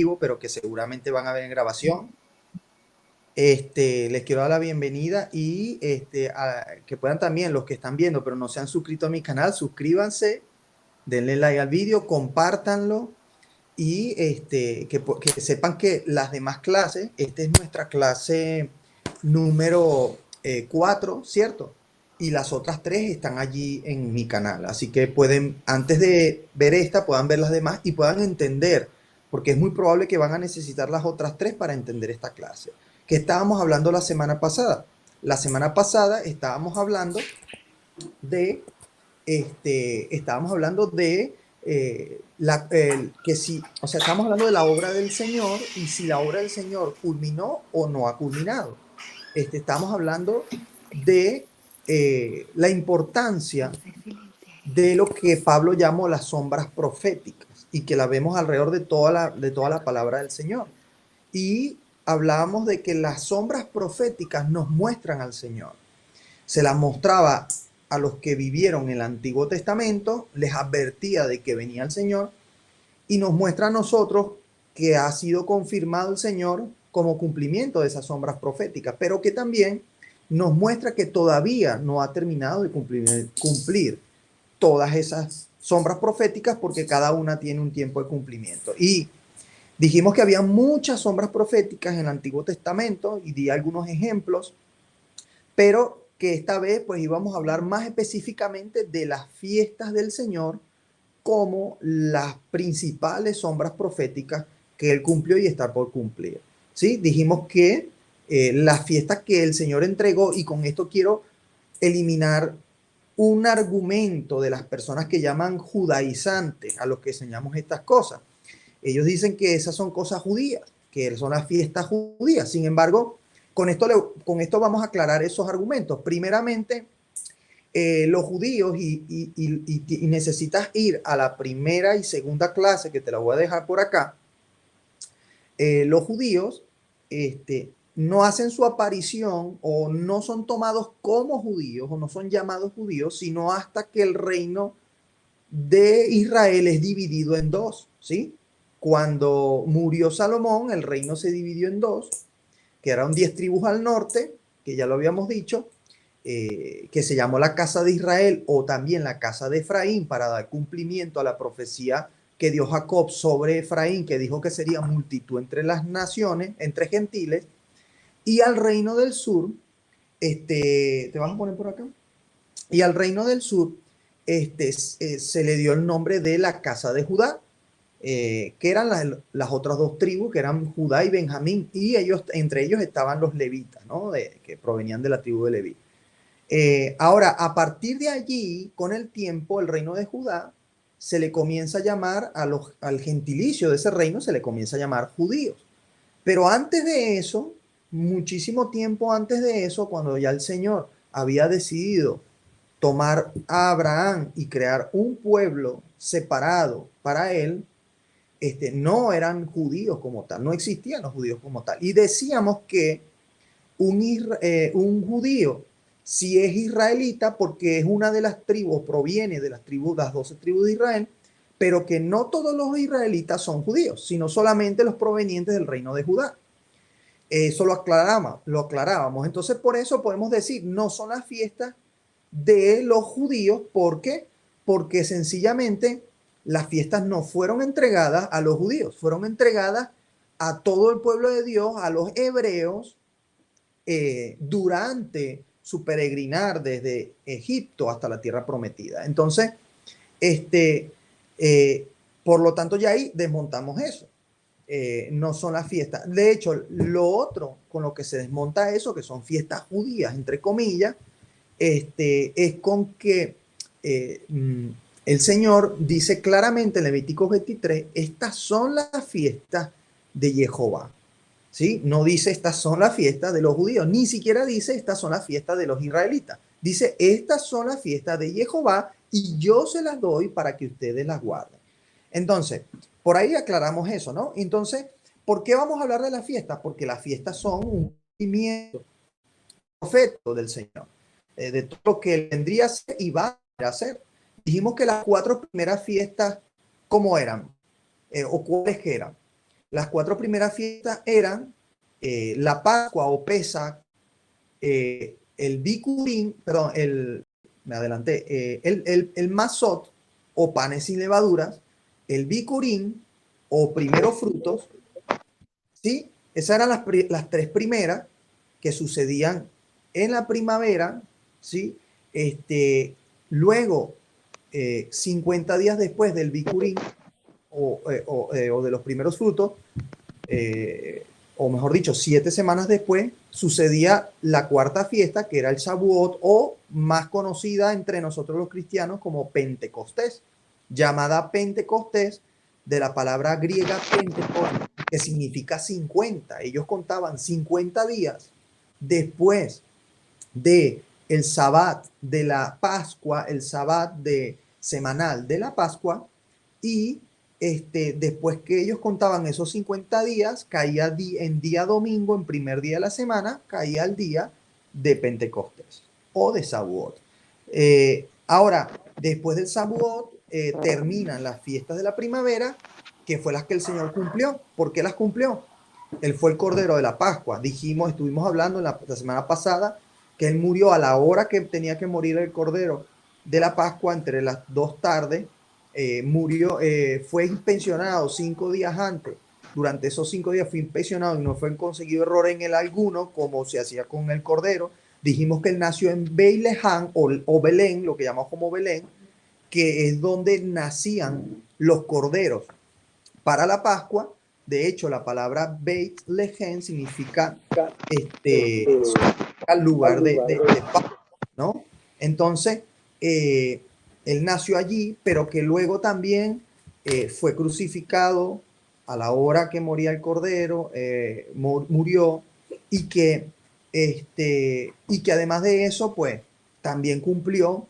vivo, pero que seguramente van a ver en grabación. Les quiero dar la bienvenida y que puedan también, los que están viendo, pero no se han suscrito a mi canal, suscríbanse, denle like al vídeo, compártanlo y que sepan que las demás clases, esta es nuestra clase número 4, ¿cierto? Y las otras 3 están allí en mi canal. Así que pueden, antes de ver esta, puedan ver las demás y puedan entender, porque es muy probable que van a necesitar las otras 3 para entender esta clase. ¿Qué estábamos hablando la semana pasada? La semana pasada estábamos hablando de que si, o sea, estamos hablando de la obra del Señor y si la obra del Señor culminó o no ha culminado. Estamos hablando de la importancia de lo que Pablo llamó las sombras proféticas y que la vemos alrededor de toda la palabra del Señor. Y hablábamos de que las sombras proféticas nos muestran al Señor. Se las mostraba a los que vivieron en el Antiguo Testamento, les advertía de que venía el Señor y nos muestra a nosotros que ha sido confirmado el Señor como cumplimiento de esas sombras proféticas, pero que también nos muestra que todavía no ha terminado de cumplir todas esas sombras proféticas porque cada una tiene un tiempo de cumplimiento. Y dijimos que había muchas sombras proféticas en el Antiguo Testamento y di algunos ejemplos, pero que esta vez pues íbamos a hablar más específicamente de las fiestas del Señor como las principales sombras proféticas que él cumplió y está por cumplir. ¿Sí? Dijimos que las fiestas que el Señor entregó, y con esto quiero eliminar un argumento de las personas que llaman judaizantes a los que enseñamos estas cosas. Ellos dicen que esas son cosas judías, que son las fiestas judías. Sin embargo, con esto vamos a aclarar esos argumentos. Primeramente, los judíos, y necesitas ir a la primera y segunda clase, que te la voy a dejar por acá. Los judíos no hacen su aparición o no son tomados como judíos o no son llamados judíos, sino hasta que el reino de Israel es dividido en dos, ¿sí? Cuando murió Salomón, el reino se dividió en dos, que eran 10 tribus al norte, que ya lo habíamos dicho, que se llamó la casa de Israel o también la casa de Efraín para dar cumplimiento a la profecía que dio Jacob sobre Efraín, que dijo que sería multitud entre las naciones, entre gentiles, y al reino del sur, ¿te vas a poner por acá? Y al reino del sur, se le dio el nombre de la casa de Judá, que eran las otras dos tribus, que eran Judá y Benjamín, y entre ellos estaban los levitas, ¿no? Que provenían de la tribu de Leví. Ahora, a partir de allí, con el tiempo, el reino de Judá se le comienza a llamar al gentilicio de ese reino, se le comienza a llamar judíos. Pero antes de eso, muchísimo tiempo antes de eso, cuando ya el Señor había decidido tomar a Abraham y crear un pueblo separado para él, no eran judíos como tal, no existían los judíos como tal. Y decíamos que un judío si es israelita porque es una de las tribus, proviene de las tribus, las 12 tribus de Israel, pero que no todos los israelitas son judíos, sino solamente los provenientes del reino de Judá. Eso lo aclarábamos. Entonces, por eso podemos decir, no son las fiestas de los judíos, ¿por qué? Porque sencillamente las fiestas no fueron entregadas a los judíos, fueron entregadas a todo el pueblo de Dios, a los hebreos, durante su peregrinar desde Egipto hasta la tierra prometida. Entonces, este, eh, por lo tanto, ya ahí desmontamos eso. No son las fiestas. De hecho, lo otro con lo que se desmonta eso, que son fiestas judías, entre comillas, es con que el Señor dice claramente en Levítico 23, estas son las fiestas de Jehová. ¿Sí? No dice estas son las fiestas de los judíos, ni siquiera dice estas son las fiestas de los israelitas. Dice estas son las fiestas de Jehová y yo se las doy para que ustedes las guarden. Entonces, por ahí aclaramos eso, ¿no? Entonces, ¿por qué vamos a hablar de las fiestas? Porque las fiestas son un cumplimiento profético del Señor, de todo lo que él vendría a ser y va a hacer. Dijimos que las 4 primeras fiestas, ¿cómo eran? ¿O cuáles que eran? Las 4 primeras fiestas eran la Pascua o Pesach, el Bikurim, perdón, me adelanté, el Masot o panes sin levaduras, el Bikurim o primeros frutos, ¿sí? Esas eran las 3 primeras que sucedían en la primavera, ¿sí? Luego, 50 días después del Bikurim o de los primeros frutos, o mejor dicho, 7 semanas después, sucedía la cuarta fiesta, que era el Shavuot, o más conocida entre nosotros los cristianos como Pentecostés, llamada Pentecostés de la palabra griega Pentecost, que significa 50. Ellos contaban 50 días después de el Sabbat de la Pascua, el Sabbat semanal de la Pascua, y después que ellos contaban esos 50 días, caía en día domingo, en primer día de la semana, caía el día de Pentecostés o de Shavuot. Ahora, después del Shavuot, terminan las fiestas de la primavera, que fue las que el Señor cumplió. ¿Por qué las cumplió? Él fue el Cordero de la Pascua. Estuvimos hablando la semana pasada que él murió a la hora que tenía que morir el Cordero de la Pascua, entre las 2 tardes. Fue inspeccionado 5 días antes. Durante esos 5 días fue inspeccionado y no fue conseguido error en él alguno, como se hacía con el Cordero. Dijimos que él nació en Beilehán o Belén, lo que llamamos como Belén, que es donde nacían los corderos para la Pascua. De hecho, la palabra Beit Lehem significa al lugar de Pascua, ¿no? Entonces, él nació allí, pero que luego también fue crucificado a la hora que moría el Cordero, murió, y que además de eso, pues, también cumplió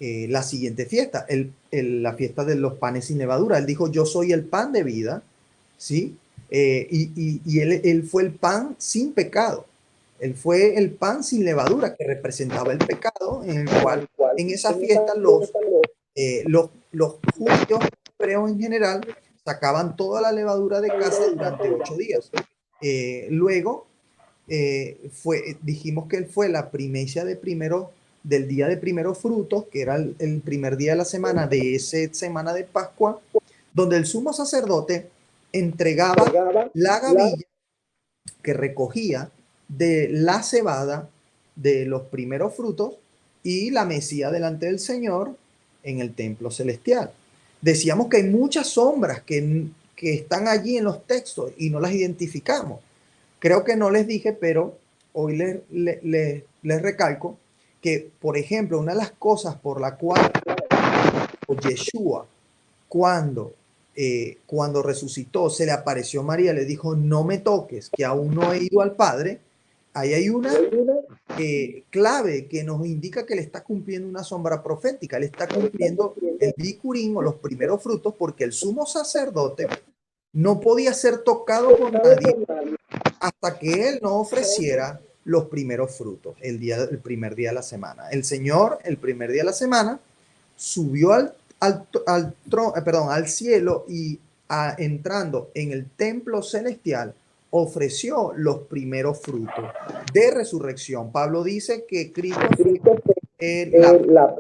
la siguiente fiesta, la fiesta de los panes sin levadura. Él dijo, yo soy el pan de vida, ¿sí? Y él fue el pan sin pecado. Él fue el pan sin levadura que representaba el pecado, en el cual en esa fiesta los judíos, hebreos en general, sacaban toda la levadura de casa durante 8 días. Luego, dijimos que él fue la primicia del día de primeros frutos, que era el primer día de la semana, de esa semana de Pascua, donde el sumo sacerdote entregaba la gavilla que recogía de la cebada de los primeros frutos y la mecía delante del Señor en el templo celestial. Decíamos que hay muchas sombras que están allí en los textos y no las identificamos. Creo que no les dije, pero hoy les recalco que, por ejemplo, una de las cosas por la cual Yeshua, cuando resucitó, se le apareció María, le dijo, no me toques, que aún no he ido al Padre. Ahí hay una clave que nos indica que le está cumpliendo una sombra profética. Le está cumpliendo el bicurín o los primeros frutos, porque el sumo sacerdote no podía ser tocado por nadie hasta que él no ofreciera los primeros frutos el primer día de la semana. El Señor, el primer día de la semana, subió al cielo y entrando en el templo celestial, ofreció los primeros frutos de resurrección. Pablo dice que Cristo fue la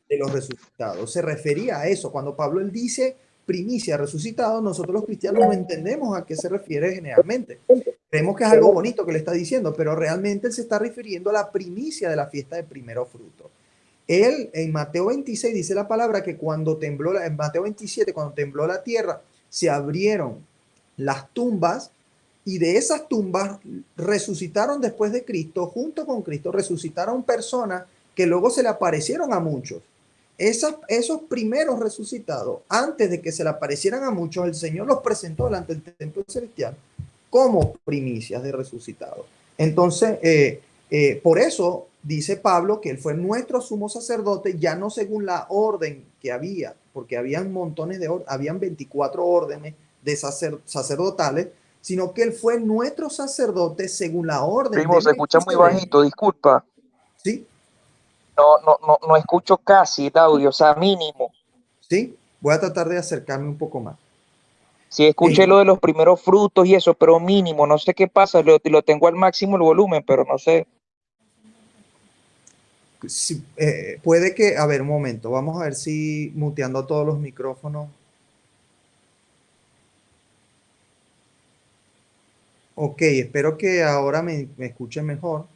de los resucitados. Se refería a eso. Cuando Pablo él dice primicia resucitado, nosotros los cristianos no entendemos a qué se refiere generalmente. Creemos que es algo bonito que le está diciendo, pero realmente él se está refiriendo a la primicia de la fiesta de primeros frutos. Él en Mateo 26 dice la palabra que en Mateo 27, cuando tembló la tierra, se abrieron las tumbas y de esas tumbas resucitaron después de Cristo, junto con Cristo, resucitaron personas que luego se le aparecieron a muchos. Esos primeros resucitados, antes de que se le aparecieran a muchos, el Señor los presentó delante del templo celestial como primicias de resucitados. Entonces, por eso dice Pablo que él fue nuestro sumo sacerdote, ya no según la orden que había, porque habían montones habían 24 órdenes de sacerdotales, sino que él fue nuestro sacerdote según la orden Primo, de se escucha muy Melquisedec. bajito, disculpa. ¿Sí? No escucho casi el audio, o sea, mínimo. ¿Sí? Voy a tratar de acercarme un poco más. Sí, escuché lo de los primeros frutos y eso, pero mínimo, no sé qué pasa, lo tengo al máximo el volumen, pero no sé. Sí, puede que, a ver, un momento, vamos a ver si muteando todos los micrófonos. Ok, espero que ahora me escuchen mejor.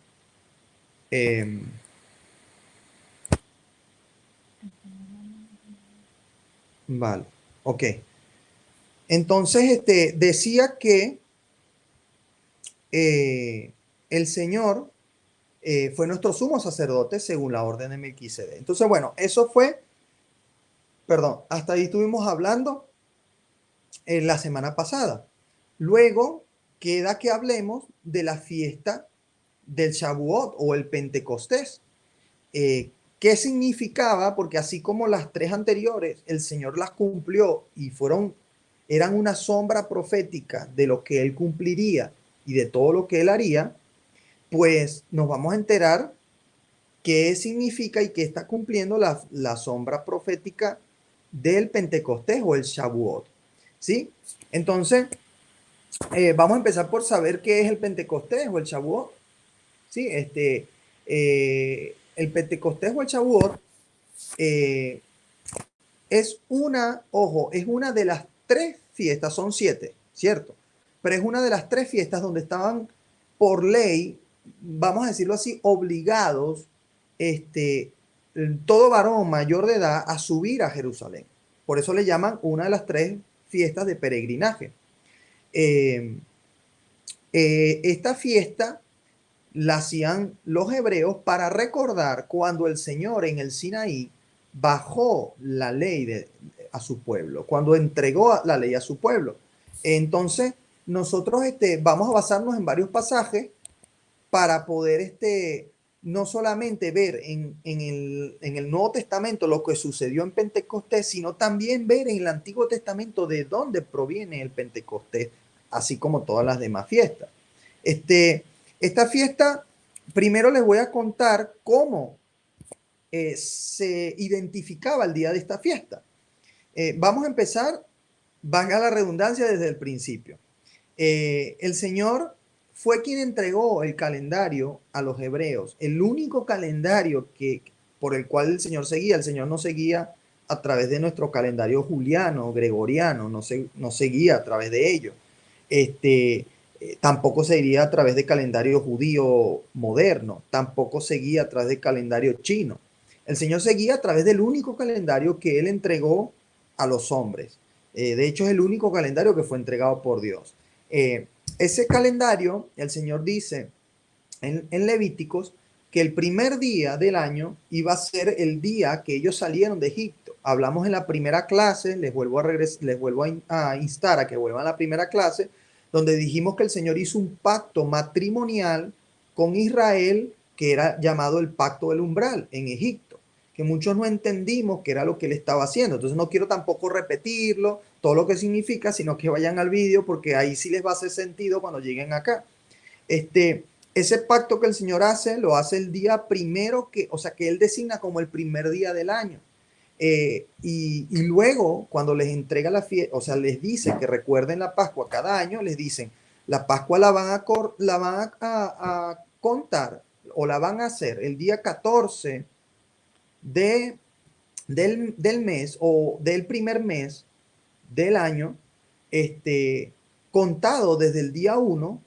Em, vale, ok. Entonces, decía que eh, el Señor fue nuestro sumo sacerdote según la orden de Melquisedec. Entonces, bueno, eso fue, perdón, hasta ahí estuvimos hablando la semana pasada. Luego queda que hablemos de la fiesta del Shavuot o el Pentecostés. ¿Qué significaba? Porque así como las tres anteriores, el Señor las cumplió y eran una sombra profética de lo que Él cumpliría y de todo lo que Él haría, pues nos vamos a enterar qué significa y qué está cumpliendo la sombra profética del Pentecostés o el Shavuot. ¿Sí? Entonces, vamos a empezar por saber qué es el Pentecostés o el Shavuot. ¿Sí? El Pentecostés o el Shavuot eh, es una de las tres fiestas, son siete, ¿cierto? Pero es una de las tres fiestas donde estaban por ley, vamos a decirlo así, obligados, este, todo varón mayor de edad a subir a Jerusalén. Por eso le llaman una de las tres fiestas de peregrinaje. Eh, esta fiesta la hacían los hebreos para recordar cuando el Señor en el Sinaí bajó la ley a su pueblo, cuando entregó la ley a su pueblo. Entonces, nosotros vamos a basarnos en varios pasajes para poder no solamente ver en el Nuevo Testamento lo que sucedió en Pentecostés, sino también ver en el Antiguo Testamento de dónde proviene el Pentecostés, así como todas las demás fiestas. Esta fiesta, primero les voy a contar cómo se identificaba el día de esta fiesta. Vamos a empezar, valga la redundancia, desde el principio. El Señor fue quien entregó el calendario a los hebreos, el único calendario por el cual el Señor seguía. El Señor no seguía a través de nuestro calendario juliano, gregoriano, no seguía a través de ello. Tampoco seguía a través de calendario judío moderno, tampoco seguía a través del calendario chino. El Señor seguía a través del único calendario que Él entregó a los hombres. De hecho, es el único calendario que fue entregado por Dios. Ese calendario, el Señor dice en Levíticos que el primer día del año iba a ser el día que ellos salieron de Egipto. Hablamos en la primera clase, les vuelvo a instar a que vuelvan a la primera clase, donde dijimos que el Señor hizo un pacto matrimonial con Israel, que era llamado el pacto del umbral en Egipto, que muchos no entendimos que era lo que él estaba haciendo. Entonces no quiero tampoco repetirlo, todo lo que significa, sino que vayan al vídeo porque ahí sí les va a hacer sentido cuando lleguen acá. Ese pacto que el Señor hace, lo hace el día primero o sea, que Él designa como el primer día del año. Y luego, cuando les entrega la fiesta, o sea, les dice que recuerden la Pascua cada año, les dicen, la Pascua la van a contar o la van a hacer el día 14 de, del mes o del primer mes del año, contado desde el día 1.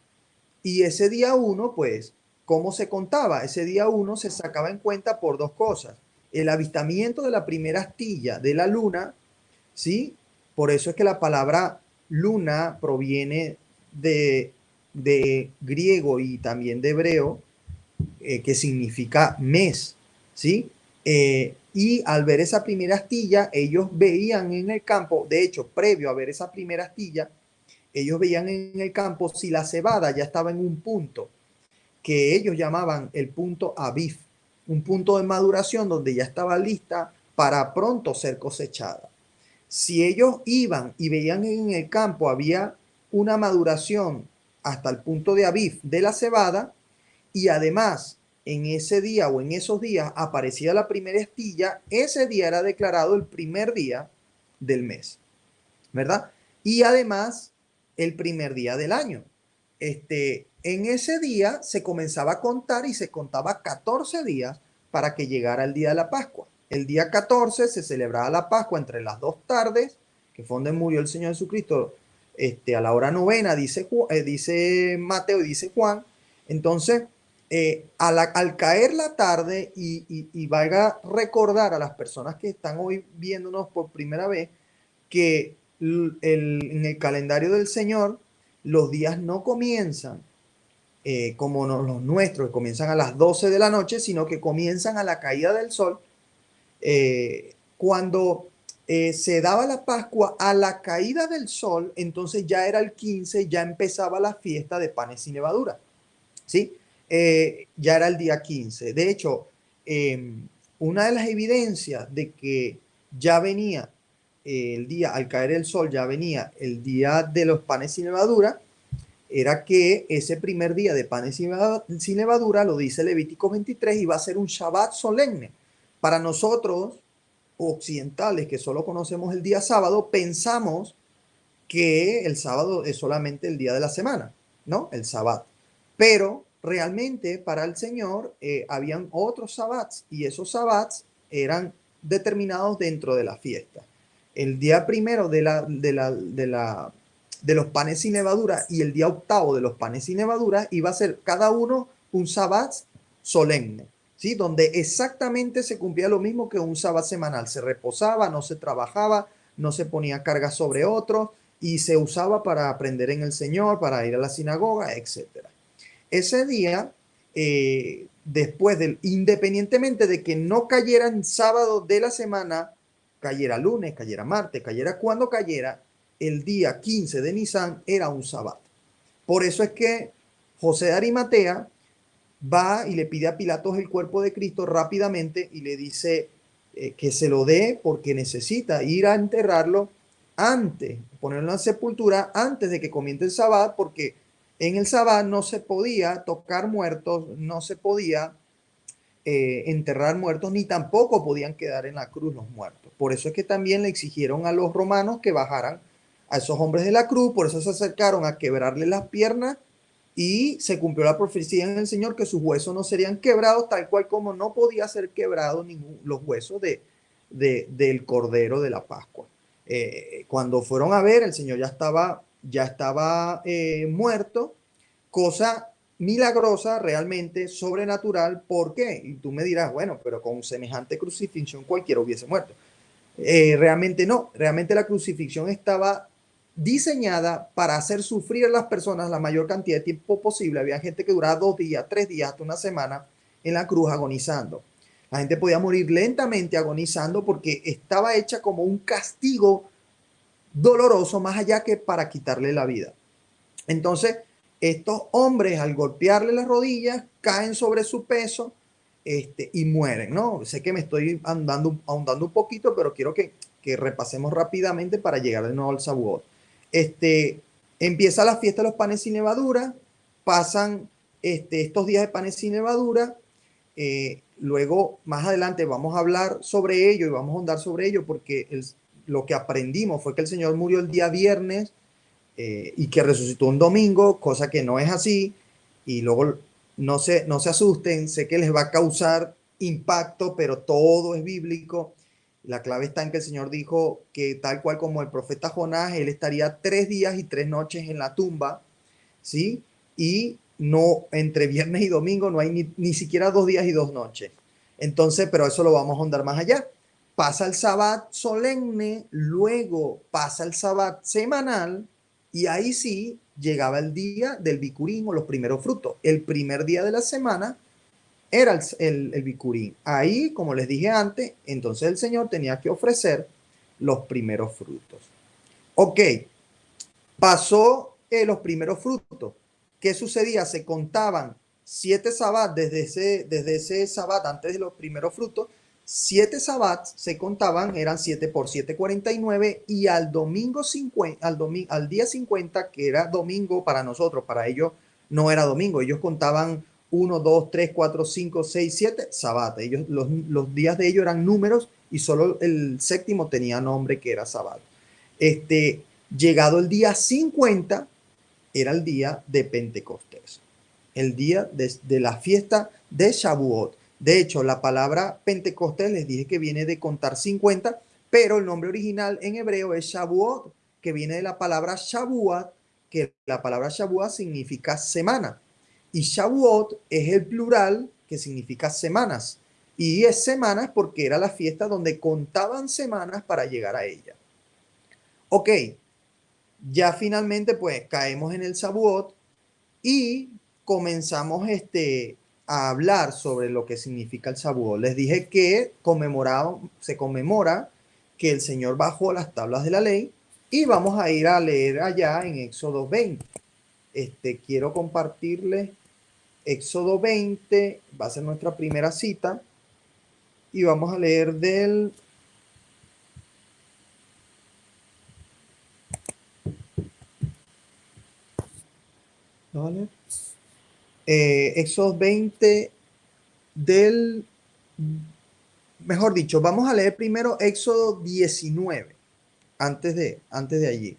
Y ese día 1, pues, ¿cómo se contaba? Ese día 1 se sacaba en cuenta por dos cosas. El avistamiento de la primera astilla de la luna, ¿sí? Por eso es que la palabra luna proviene de griego y también de hebreo, que significa mes, ¿sí? Y al ver esa primera astilla, ellos veían en el campo, de hecho, previo a ver esa primera astilla, ellos veían en el campo si la cebada ya estaba en un punto que ellos llamaban el punto Aviv, un punto de maduración donde ya estaba lista para pronto ser cosechada. Si ellos iban y veían en el campo había una maduración hasta el punto de Aviv de la cebada y además en ese día o en esos días aparecía la primera estilla, ese día era declarado el primer día del mes, ¿verdad? y además el primer día del año. En ese día se comenzaba a contar y se contaba 14 días para que llegara el día de la Pascua. El día 14 se celebraba la Pascua entre las 2 tardes, que fue donde murió el Señor Jesucristo, a la hora novena, dice Mateo y dice Juan. Entonces, al caer la tarde, y valga recordar a las personas que están hoy viéndonos por primera vez, que en el calendario del Señor los días no comienzan como los nuestros, que comienzan a las 12 de la noche, sino que comienzan a la caída del sol. Cuando se daba la Pascua a la caída del sol, entonces ya era el 15, ya empezaba la fiesta de panes sin levadura, ¿sí? Ya era el día 15. De hecho, una de las evidencias de que ya venía el día, al caer el sol, ya venía el día de los panes sin levadura, era que ese primer día de panes sin levadura, lo dice Levítico 23, iba a ser un Shabbat solemne. Para nosotros, occidentales, que solo conocemos el día sábado, pensamos que el sábado es solamente el día de la semana, ¿no? El Shabbat. Pero realmente para el Señor habían otros Shabbats, y esos Shabbats eran determinados dentro de la fiesta. El día primero de los panes sin levadura y el día octavo de los panes sin levadura iba a ser cada uno un Shabbat solemne, ¿sí? Donde exactamente se cumplía lo mismo que un Shabbat semanal. Se reposaba, no se trabajaba, no se ponía carga sobre otros, y se usaba para aprender en el Señor, para ir a la sinagoga, etc. Ese día, independientemente de que no cayera en sábado de la semana, cayera lunes, cayera martes, cayera cuando cayera, el día 15 de Nisan era un Sabbat. Por eso es que José de Arimatea va y le pide a Pilatos el cuerpo de Cristo rápidamente y le dice que se lo dé, porque necesita ir a enterrarlo antes, ponerlo en la sepultura antes de que comience el Sabbat, porque en el Sabbat no se podía tocar muertos, no se podía enterrar muertos, ni tampoco podían quedar en la cruz los muertos. Por eso es que también le exigieron a los romanos que bajaran a esos hombres de la cruz, por eso se acercaron a quebrarle las piernas, y se cumplió la profecía en el Señor que sus huesos no serían quebrados, tal cual como no podía ser quebrado los huesos del Cordero de la Pascua. Cuando fueron a ver, el Señor ya estaba muerto, cosa milagrosa, realmente sobrenatural. ¿Por qué? Y tú me dirás, bueno, pero con semejante crucifixión cualquiera hubiese muerto. Realmente no, realmente la crucifixión estaba diseñada para hacer sufrir a las personas la mayor cantidad de tiempo posible. Había gente que duraba 2 días, 3 días, hasta una semana en la cruz agonizando. La gente podía morir lentamente agonizando porque estaba hecha como un castigo doloroso, más allá que para quitarle la vida. Entonces, estos hombres, al golpearle las rodillas, caen sobre su peso, y mueren, ¿no? Sé que me estoy ahondando un poquito, pero quiero que repasemos rápidamente para llegar de nuevo al Shavuot. Empieza la fiesta de los panes sin levadura, pasan estos días de panes sin levadura, luego más adelante vamos a hablar sobre ello y vamos a ahondar sobre ello, porque lo que aprendimos fue que el Señor murió el día viernes y que resucitó un domingo, cosa que no es así. Y luego no se asusten, sé que les va a causar impacto, pero todo es bíblico. La clave está en que el Señor dijo que tal cual como el profeta Jonás, él estaría 3 días y 3 noches en la tumba, ¿sí? Y no, entre viernes y domingo no hay ni siquiera 2 días y 2 noches. Entonces, pero eso lo vamos a ahondar más allá. Pasa el Sabbat solemne, luego pasa el Sabbat semanal, y ahí sí llegaba el día del bicurín o los primeros frutos. El primer día de la semana era el bicurín. Ahí, como les dije antes, entonces el Señor tenía que ofrecer los primeros frutos. Ok, pasó los primeros frutos. ¿Qué sucedía? Se contaban 7 sabbats desde ese sabbat antes de los primeros frutos. 7 sabbats se contaban, eran 7 por 7, 49, y al domingo 50, al día 50, que era domingo para nosotros, para ellos no era domingo, ellos contaban 1, 2, 3, 4, 5, 6, 7 sabbat. Ellos, los días de ellos eran números, y solo el séptimo tenía nombre, que era sabbat. Llegado el día 50, era el día de Pentecostés, el día de la fiesta de Shavuot. De hecho, la palabra Pentecostés les dije que viene de contar 50, pero el nombre original en hebreo es Shavuot, que viene de la palabra Shavuot, que la palabra Shavuot significa semana. Y Shavuot es el plural que significa semanas. Y es semanas porque era la fiesta donde contaban semanas para llegar a ella. Ok, ya finalmente pues caemos en el Shavuot y comenzamos a hablar sobre lo que significa el Shavuot. Les dije que se conmemora que el Señor bajó las tablas de la ley y vamos a ir a leer allá en Éxodo 20. Quiero compartirles Éxodo 20, va a ser nuestra primera cita y vamos a leer del... ¿Vale? Éxodo 20 del... Mejor dicho, vamos a leer primero Éxodo 19, antes de allí,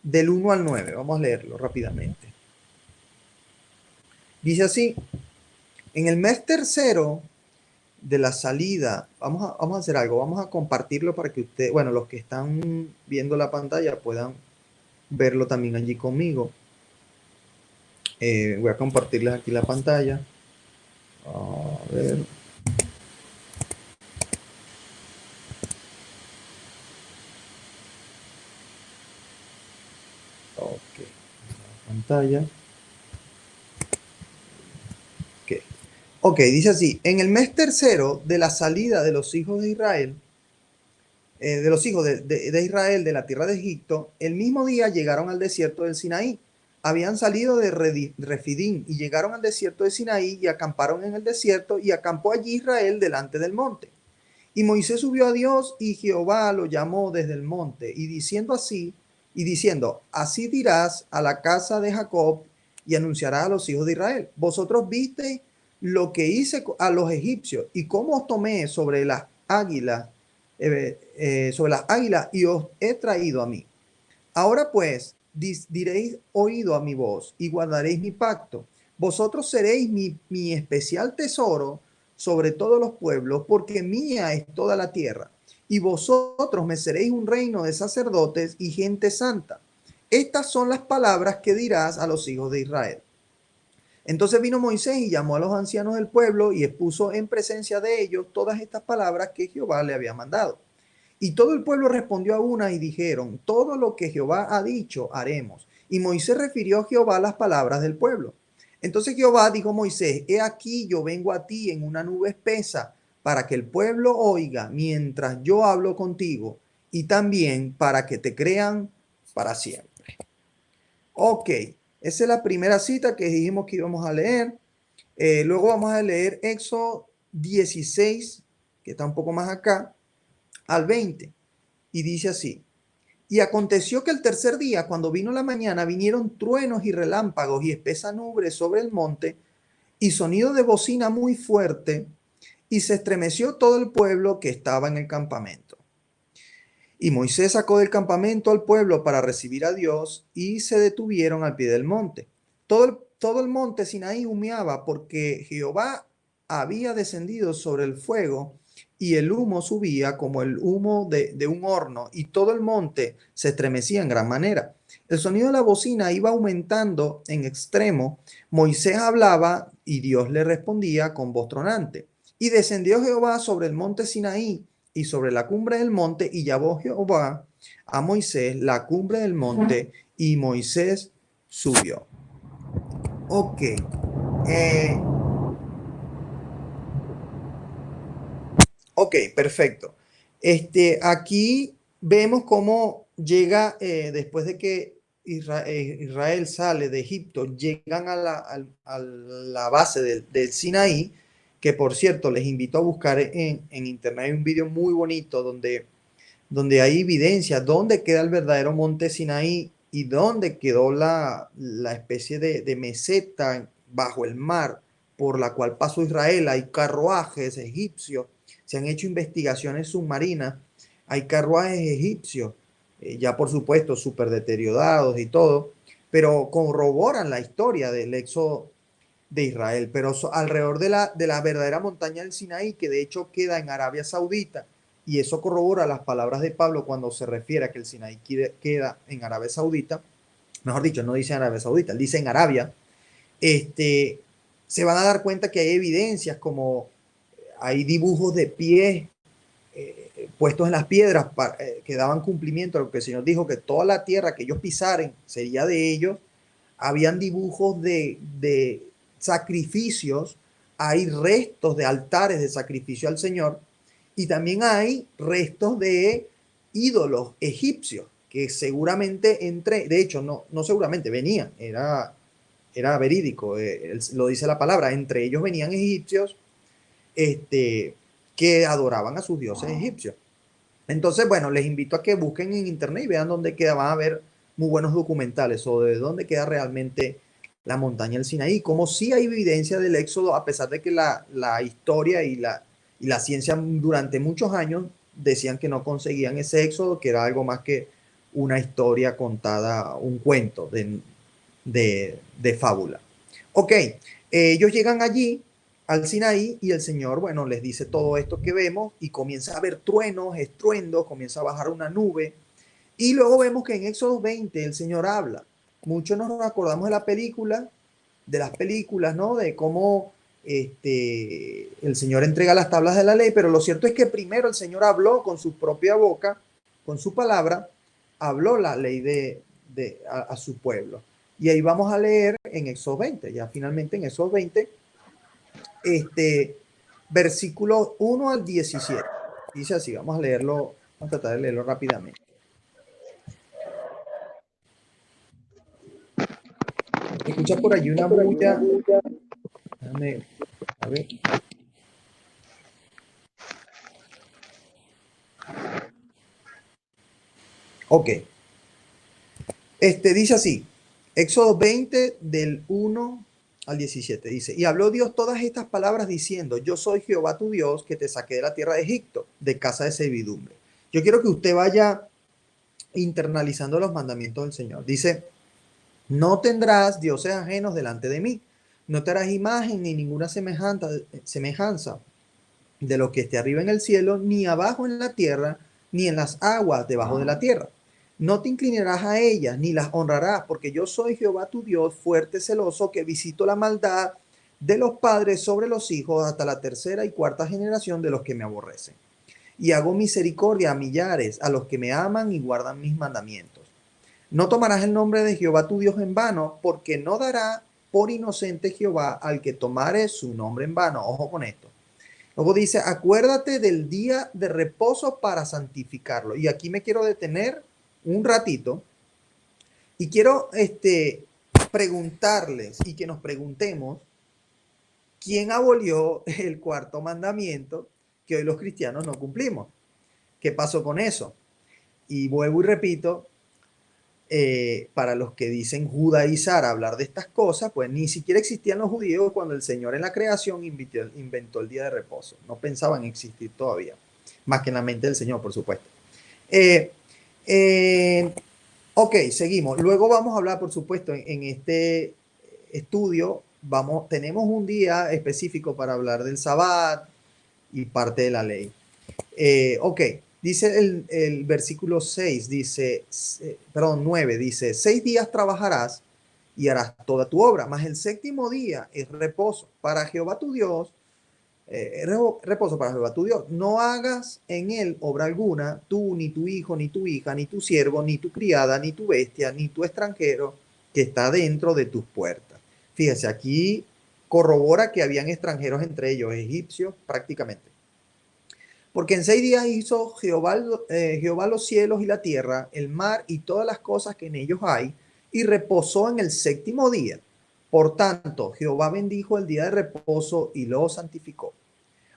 del 1 al 9. Vamos a leerlo rápidamente. Dice así: en el mes tercero de la salida, vamos a hacer algo, vamos a compartirlo para que ustedes, bueno, los que están viendo la pantalla puedan verlo también allí conmigo. Voy a compartirles aquí la pantalla. A ver. Ok, pantalla. Ok. Ok, dice así: en el mes tercero de la salida de los hijos de Israel, de Israel de la tierra de Egipto, el mismo día llegaron al desierto del Sinaí. Habían salido de Refidim y llegaron al desierto de Sinaí y acamparon en el desierto, y acampó allí Israel delante del monte. Y Moisés subió a Dios y Jehová lo llamó desde el monte y diciendo, así dirás a la casa de Jacob y anunciarás a los hijos de Israel: vosotros visteis lo que hice a los egipcios y cómo os tomé sobre las águilas, y os he traído a mí. Ahora pues diréis oído a mi voz y guardaréis mi pacto. Vosotros seréis mi especial tesoro sobre todos los pueblos, porque mía es toda la tierra. Y vosotros me seréis un reino de sacerdotes y gente santa. Estas son las palabras que dirás a los hijos de Israel. Entonces vino Moisés y llamó a los ancianos del pueblo y expuso en presencia de ellos todas estas palabras que Jehová le había mandado. Y todo el pueblo respondió a una y dijeron: todo lo que Jehová ha dicho haremos. Y Moisés refirió a Jehová las palabras del pueblo. Entonces Jehová dijo a Moisés: he aquí yo vengo a ti en una nube espesa, para que el pueblo oiga mientras yo hablo contigo, y también para que te crean para siempre. Ok, esa es la primera cita que dijimos que íbamos a leer. Luego vamos a leer Éxodo 16, que está un poco más acá, al 20. Y dice así: y aconteció que el tercer día, cuando vino la mañana, vinieron truenos y relámpagos y espesa nube sobre el monte, y sonido de bocina muy fuerte, y se estremeció todo el pueblo que estaba en el campamento. Y Moisés sacó del campamento al pueblo para recibir a Dios, y se detuvieron al pie del monte. Todo el monte Sinaí humeaba, porque Jehová había descendido sobre el fuego, y el humo subía como el humo de un horno, y todo el monte se estremecía en gran manera. El sonido de la bocina iba aumentando en extremo. Moisés hablaba y Dios le respondía con voz tronante. Y descendió Jehová sobre el monte Sinaí y sobre la cumbre del monte, y llamó Jehová a Moisés la cumbre del monte, y Moisés subió. Ok. Ok, perfecto. Aquí vemos cómo llega, después de que Israel sale de Egipto, llegan a la base del Sinaí, que por cierto les invito a buscar en internet. Hay un video muy bonito donde hay evidencia dónde queda el verdadero monte Sinaí y dónde quedó la especie de meseta bajo el mar por la cual pasó Israel. Hay carruajes egipcios, se han hecho investigaciones submarinas, hay carruajes egipcios ya por supuesto súper deteriorados y todo, pero corroboran la historia del éxodo de Israel, pero alrededor de la verdadera montaña del Sinaí, que de hecho queda en Arabia Saudita, y eso corrobora las palabras de Pablo cuando se refiere a que el Sinaí queda en Arabia Saudita, mejor dicho, no dice en Arabia Saudita, él dice en Arabia, este, se van a dar cuenta que hay evidencias como hay dibujos de pies puestos en las piedras que daban cumplimiento a lo que el Señor dijo, que toda la tierra que ellos pisaren sería de ellos. Habían dibujos de sacrificios, hay restos de altares de sacrificio al Señor y también hay restos de ídolos egipcios que seguramente de hecho no seguramente venían, era verídico, lo dice la palabra, entre ellos venían egipcios que adoraban a sus dioses egipcios. Entonces, bueno, les invito a que busquen en internet y vean dónde queda, van a ver muy buenos documentales sobre dónde queda realmente la montaña del Sinaí, como sí hay evidencia del éxodo, a pesar de que la historia y la ciencia durante muchos años decían que no conseguían ese éxodo, que era algo más que una historia contada, un cuento de fábula. Ok, ellos llegan allí al Sinaí y el Señor, bueno, les dice todo esto que vemos y comienza a haber truenos, estruendos, comienza a bajar una nube y luego vemos que en Éxodo 20 el Señor habla. Muchos nos acordamos de la película, de las películas, ¿no? De cómo el Señor entrega las tablas de la ley, pero lo cierto es que primero el Señor habló con su propia boca, con su palabra, habló la ley a su pueblo. Y ahí vamos a leer en Éxodo 20, ya finalmente en Éxodo 20, versículo 1 al 17. Dice así, vamos a leerlo, vamos a tratar de leerlo rápidamente. Escucha por allí una bulla. Déjame, a ver. Ok. Dice así, Éxodo 20 del 1 al 17, dice, y habló Dios todas estas palabras diciendo, yo soy Jehová tu Dios que te saqué de la tierra de Egipto, de casa de servidumbre. Yo quiero que usted vaya internalizando los mandamientos del Señor. Dice, no tendrás dioses ajenos delante de mí, no te harás imagen ni ninguna semejanza de lo que esté arriba en el cielo, ni abajo en la tierra, ni en las aguas debajo de la tierra. No te inclinarás a ellas, ni las honrarás, porque yo soy Jehová tu Dios, fuerte, celoso, que visito la maldad de los padres sobre los hijos hasta la tercera y cuarta generación de los que me aborrecen. Y hago misericordia a millares, a los que me aman y guardan mis mandamientos. No tomarás el nombre de Jehová tu Dios en vano, porque no dará por inocente Jehová al que tomare su nombre en vano. Ojo con esto. Luego dice, acuérdate del día de reposo para santificarlo. Y aquí me quiero detener un ratito y quiero preguntarles y que nos preguntemos quién abolió el cuarto mandamiento que hoy los cristianos no cumplimos. ¿Qué pasó con eso? Y vuelvo y repito, para los que dicen judaizar, hablar de estas cosas, pues ni siquiera existían los judíos cuando el Señor en la creación inventó el día de reposo. No pensaban existir todavía, más que en la mente del Señor, por supuesto. Ok, seguimos. Luego vamos a hablar, por supuesto, en este estudio, tenemos un día específico para hablar del Sabbat y parte de la ley. Ok. Dice el versículo 6, dice, perdón, 9, dice, 6 días trabajarás y harás toda tu obra, mas el séptimo día es reposo para Jehová tu Dios, reposo para Jehová tu Dios. No hagas en él obra alguna, tú, ni tu hijo, ni tu hija, ni tu siervo, ni tu criada, ni tu bestia, ni tu extranjero que está dentro de tus puertas. Fíjese, aquí corrobora que habían extranjeros entre ellos, egipcios prácticamente. Porque en 6 días hizo Jehová los cielos y la tierra, el mar y todas las cosas que en ellos hay, y reposó en el séptimo día. Por tanto, Jehová bendijo el día de reposo y lo santificó.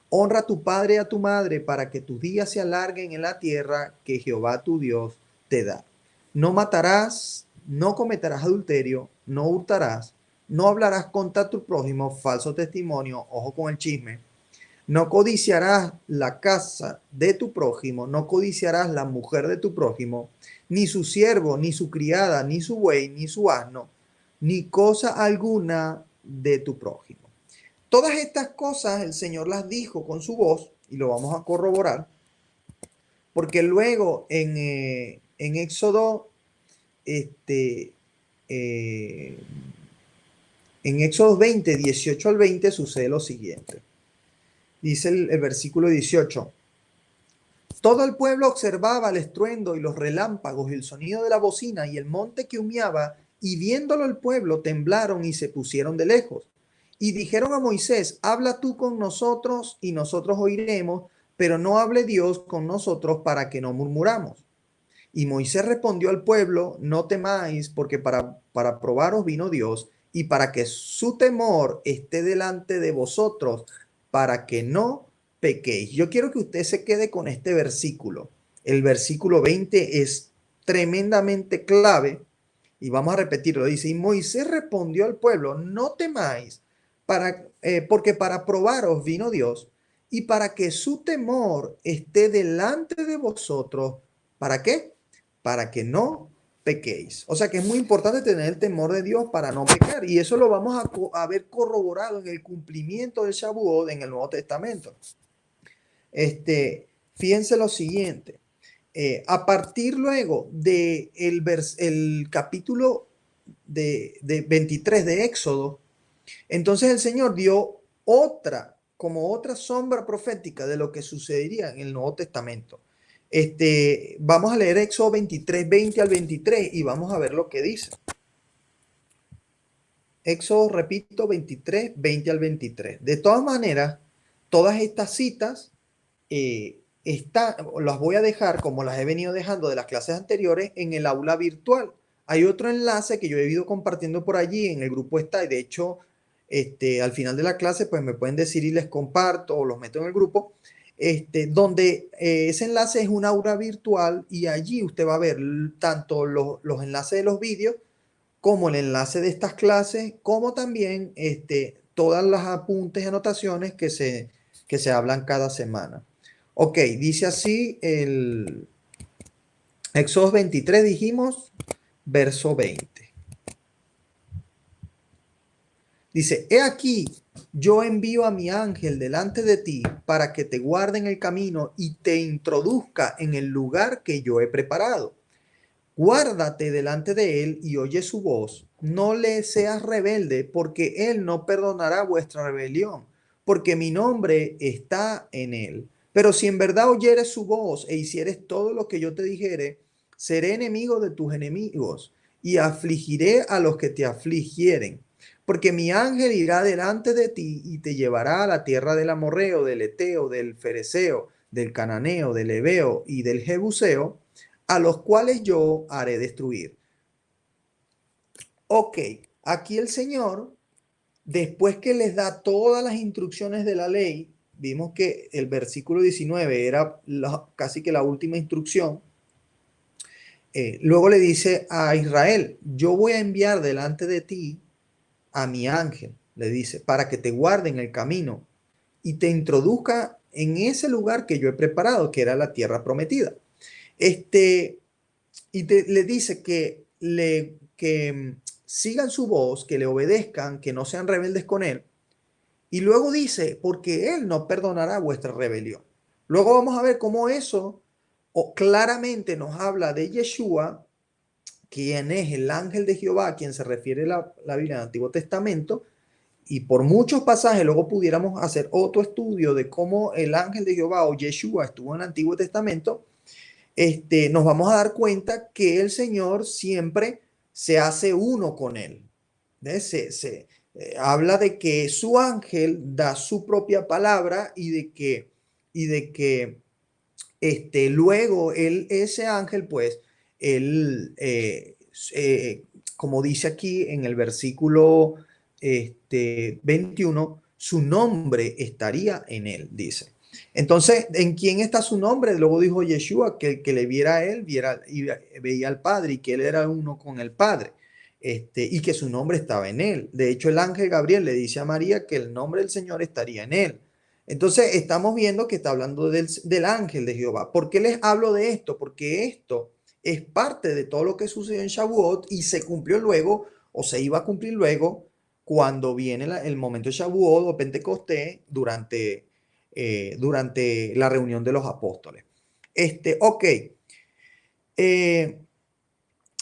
Honra a tu padre y a tu madre para que tus días se alarguen en la tierra que Jehová tu Dios te da. No matarás, no cometerás adulterio, no hurtarás, no hablarás contra tu prójimo falso testimonio, ojo con el chisme, No codiciarás la casa de tu prójimo, no codiciarás la mujer de tu prójimo, ni su siervo, ni su criada, ni su buey, ni su asno, ni cosa alguna de tu prójimo. Todas estas cosas el Señor las dijo con su voz, y lo vamos a corroborar, porque luego en Éxodo, este, eh, en Éxodo 20, 18 al 20 sucede lo siguiente. Dice el versículo 18. Todo el pueblo observaba el estruendo y los relámpagos y el sonido de la bocina y el monte que humeaba, y viéndolo el pueblo temblaron y se pusieron de lejos. Y dijeron a Moisés, habla tú con nosotros y nosotros oiremos, pero no hable Dios con nosotros para que no murmuramos. Y Moisés respondió al pueblo, no temáis, porque para probaros vino Dios, y para que su temor esté delante de vosotros, para que no pequéis. Yo quiero que usted se quede con este versículo. El versículo 20 es tremendamente clave, y vamos a repetirlo. Dice, y Moisés respondió al pueblo, no temáis, porque para probaros vino Dios, y para que su temor esté delante de vosotros, ¿para qué? Para que no pequéis. O sea que es muy importante tener el temor de Dios para no pecar. Y eso lo vamos a ver corroborado en el cumplimiento del Shavuot en el Nuevo Testamento. Fíjense lo siguiente. A partir luego del el capítulo de 23 de Éxodo, entonces el Señor dio como otra sombra profética de lo que sucedería en el Nuevo Testamento. Vamos a leer Éxodo 23, 20 al 23 y vamos a ver lo que dice. Éxodo, repito, 23, 20 al 23. De todas maneras, todas estas citas las voy a dejar, como las he venido dejando de las clases anteriores, en el aula virtual. Hay otro enlace que yo he ido compartiendo por allí, en el grupo está, y de hecho, al final de la clase, pues me pueden decir y les comparto o los meto en el grupo, donde ese enlace es un aula virtual y allí usted va a ver tanto los enlaces de los vídeos como el enlace de estas clases, como también todas las apuntes y anotaciones que se hablan cada semana. Ok, dice así el Éxodo 23, dijimos, verso 20. Dice, he aquí, yo envío a mi ángel delante de ti para que te guarde en el camino y te introduzca en el lugar que yo he preparado. Guárdate delante de él y oye su voz. No le seas rebelde, porque él no perdonará vuestra rebelión, porque mi nombre está en él. Pero si en verdad oyeres su voz e hicieres todo lo que yo te dijere, seré enemigo de tus enemigos y afligiré a los que te afligieren. Porque mi ángel irá delante de ti y te llevará a la tierra del amorreo, del eteo, del fereceo, del cananeo, del heveo y del jebuseo, a los cuales yo haré destruir. Ok, aquí el Señor, después que les da todas las instrucciones de la ley, vimos que el versículo 19 era casi que la última instrucción. Luego le dice a Israel, yo voy a enviar delante de ti a mi ángel, le dice, para que te guarde en el camino y te introduzca en ese lugar que yo he preparado, que era la tierra prometida. Le dice que sigan su voz, que le obedezcan, que no sean rebeldes con él. Y luego dice, porque él no perdonará vuestra rebelión. Luego vamos a ver cómo eso claramente nos habla de Yeshua, quien es el ángel de Jehová, a quien se refiere la Biblia del Antiguo Testamento. Y por muchos pasajes luego pudiéramos hacer otro estudio de cómo el ángel de Jehová o Yeshua estuvo en el Antiguo Testamento. Nos vamos a dar cuenta que el Señor siempre se hace uno con él. Habla de que su ángel da su propia palabra y de que luego ese ángel, pues, él, como dice aquí en el versículo 21, su nombre estaría en él, dice. Entonces, ¿en quién está su nombre? Luego dijo Yeshua que el que le viera a él veía al Padre y que él era uno con el Padre. Y que su nombre estaba en él. De hecho, el ángel Gabriel le dice a María que el nombre del Señor estaría en él. Entonces estamos viendo que está hablando del ángel de Jehová. ¿Por qué les hablo de esto? Porque esto es parte de todo lo que sucedió en Shavuot y se cumplió luego o se iba a cumplir luego cuando viene el momento de Shavuot o Pentecostés durante la reunión de los apóstoles. Ok.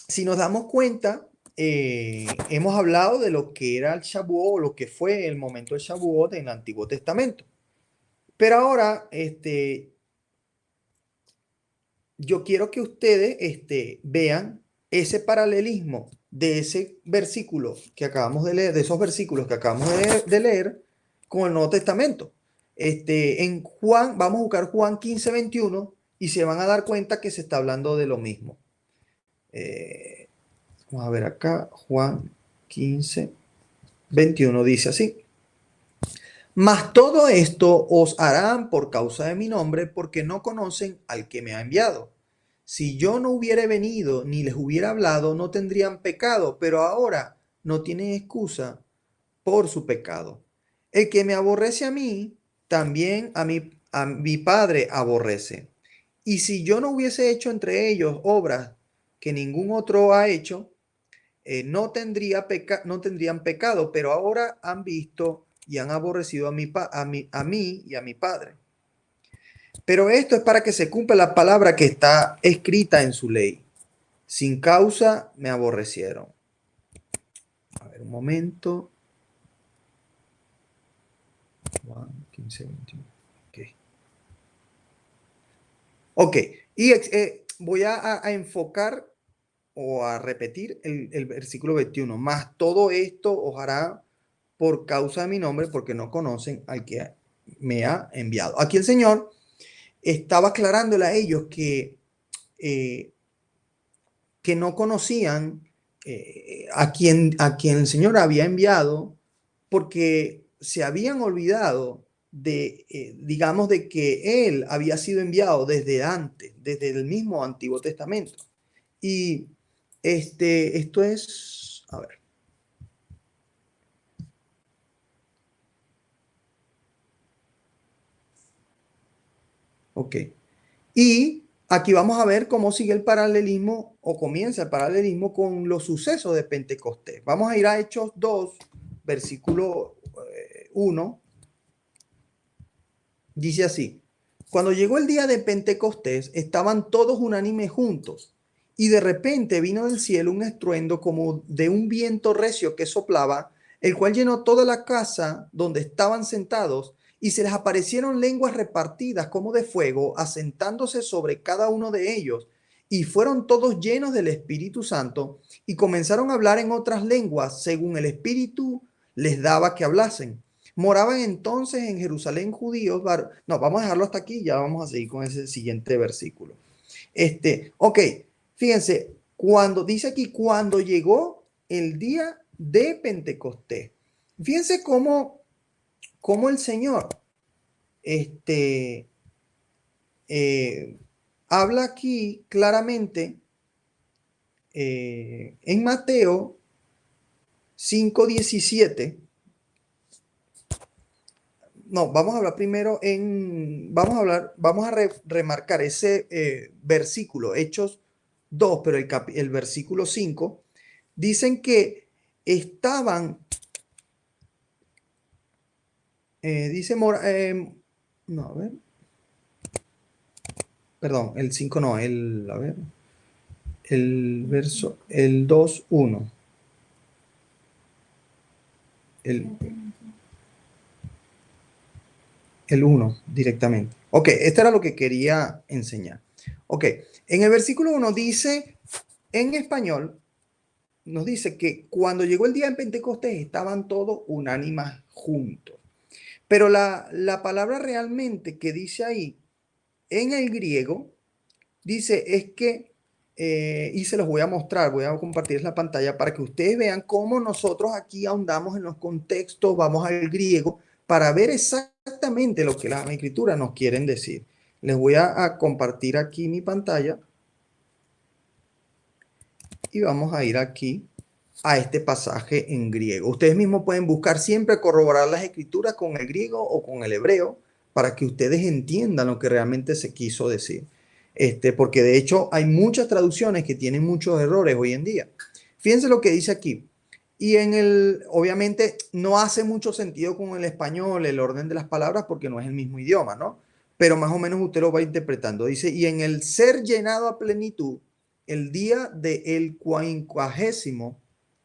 Si nos damos cuenta, hemos hablado de lo que era el Shavuot o lo que fue el momento del Shavuot en el Antiguo Testamento. Pero ahora, yo quiero que ustedes vean ese paralelismo de ese versículo que acabamos de leer, de esos versículos que acabamos de leer con el Nuevo Testamento. En Juan, vamos a buscar Juan 15:21 y se van a dar cuenta que se está hablando de lo mismo. Vamos a ver acá, Juan 15:21 dice así. Mas todo esto os harán por causa de mi nombre, porque no conocen al que me ha enviado. Si yo no hubiera venido ni les hubiera hablado, no tendrían pecado, pero ahora no tienen excusa por su pecado. El que me aborrece a mí, también a mi Padre aborrece. Y si yo no hubiese hecho entre ellos obras que ningún otro ha hecho, no tendrían pecado, pero ahora han visto y han aborrecido a mí y a mi Padre. Pero esto es para que se cumpla la palabra que está escrita en su ley. Sin causa me aborrecieron. A ver, un momento. Juan 15:21. Ok, y voy a enfocar o a repetir el versículo 21. Más todo esto os hará por causa de mi nombre, porque no conocen al que me ha enviado. Aquí el Señor estaba aclarándole a ellos que no conocían a quien el Señor había enviado, porque se habían olvidado digamos, de que Él había sido enviado desde antes, desde el mismo Antiguo Testamento. Y esto es, a ver. Ok. Y aquí vamos a ver cómo sigue el paralelismo o comienza el paralelismo con los sucesos de Pentecostés. Vamos a ir a Hechos 2, versículo 1. Dice así: cuando llegó el día de Pentecostés, estaban todos unánimes juntos, y de repente vino del cielo un estruendo como de un viento recio que soplaba, el cual llenó toda la casa donde estaban sentados, y se les aparecieron lenguas repartidas como de fuego, asentándose sobre cada uno de ellos, y fueron todos llenos del Espíritu Santo, y comenzaron a hablar en otras lenguas, según el Espíritu les daba que hablasen. Moraban entonces en Jerusalén judíos. No, vamos a dejarlo hasta aquí, ya vamos a seguir con ese siguiente versículo. Ok, fíjense, cuando dice aquí, cuando llegó el día de Pentecostés. Fíjense cómo el Señor habla aquí claramente en Mateo 5:17. No, vamos a hablar primero vamos a remarcar ese versículo, Hechos 2, pero el versículo 5, dicen que estaban, no, a ver, perdón, el 5 no, a ver, el verso, el 2:1, el 1 directamente. Ok, esto era lo que quería enseñar. Ok, en el versículo 1 dice, en español, nos dice que cuando llegó el día de Pentecostés estaban todos unánimes juntos. Pero la palabra realmente que dice ahí en el griego, dice es que, y se los voy a mostrar, voy a compartir la pantalla para que ustedes vean cómo nosotros aquí ahondamos en los contextos, vamos al griego para ver exactamente lo que las escrituras nos quieren decir. Les voy a compartir aquí mi pantalla y vamos a ir aquí a este pasaje en griego. Ustedes mismos pueden buscar siempre corroborar las escrituras con el griego o con el hebreo para que ustedes entiendan lo que realmente se quiso decir. Porque de hecho hay muchas traducciones que tienen muchos errores hoy en día. Fíjense lo que dice aquí. Y obviamente no hace mucho sentido con el español, el orden de las palabras, porque no es el mismo idioma, ¿no? Pero más o menos usted lo va interpretando. Dice, y en el ser llenado a plenitud, el día del quincuagésimo,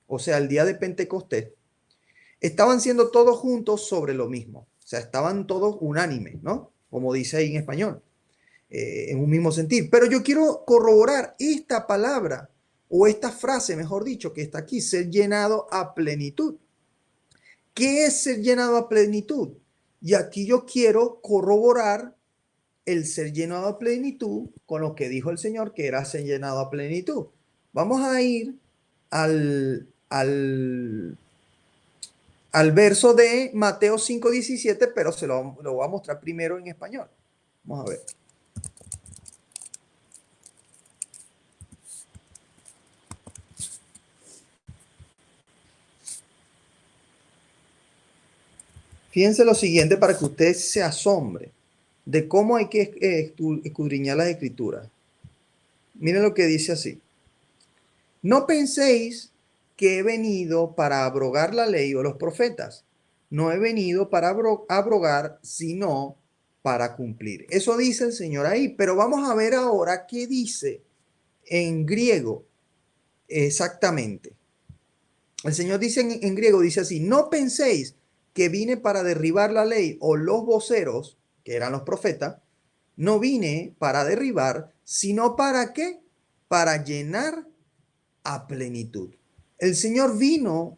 o sea, el día de Pentecostés, estaban siendo todos juntos sobre lo mismo. O sea, estaban todos unánimes, ¿no? Como dice ahí en español, en un mismo sentir. Pero yo quiero corroborar esta palabra, o esta frase, mejor dicho, que está aquí, ser llenado a plenitud. ¿Qué es ser llenado a plenitud? Y aquí yo quiero corroborar el ser llenado a plenitud con lo que dijo el Señor, que era ser llenado a plenitud. Vamos a ir al verso de Mateo 5:17, pero lo voy a mostrar primero en español. Vamos a ver. Fíjense lo siguiente para que usted se asombre de cómo hay que escudriñar las escrituras. Miren lo que dice así. No penséis que he venido para abrogar la ley o los profetas. No he venido para abrogar, sino para cumplir. Eso dice el Señor ahí. Pero vamos a ver ahora qué dice en griego exactamente. El Señor dice en griego, dice así, no penséis que vine para derribar la ley o los voceros, que eran los profetas, no vine para derribar, sino para qué? Para llenar a plenitud. El Señor vino,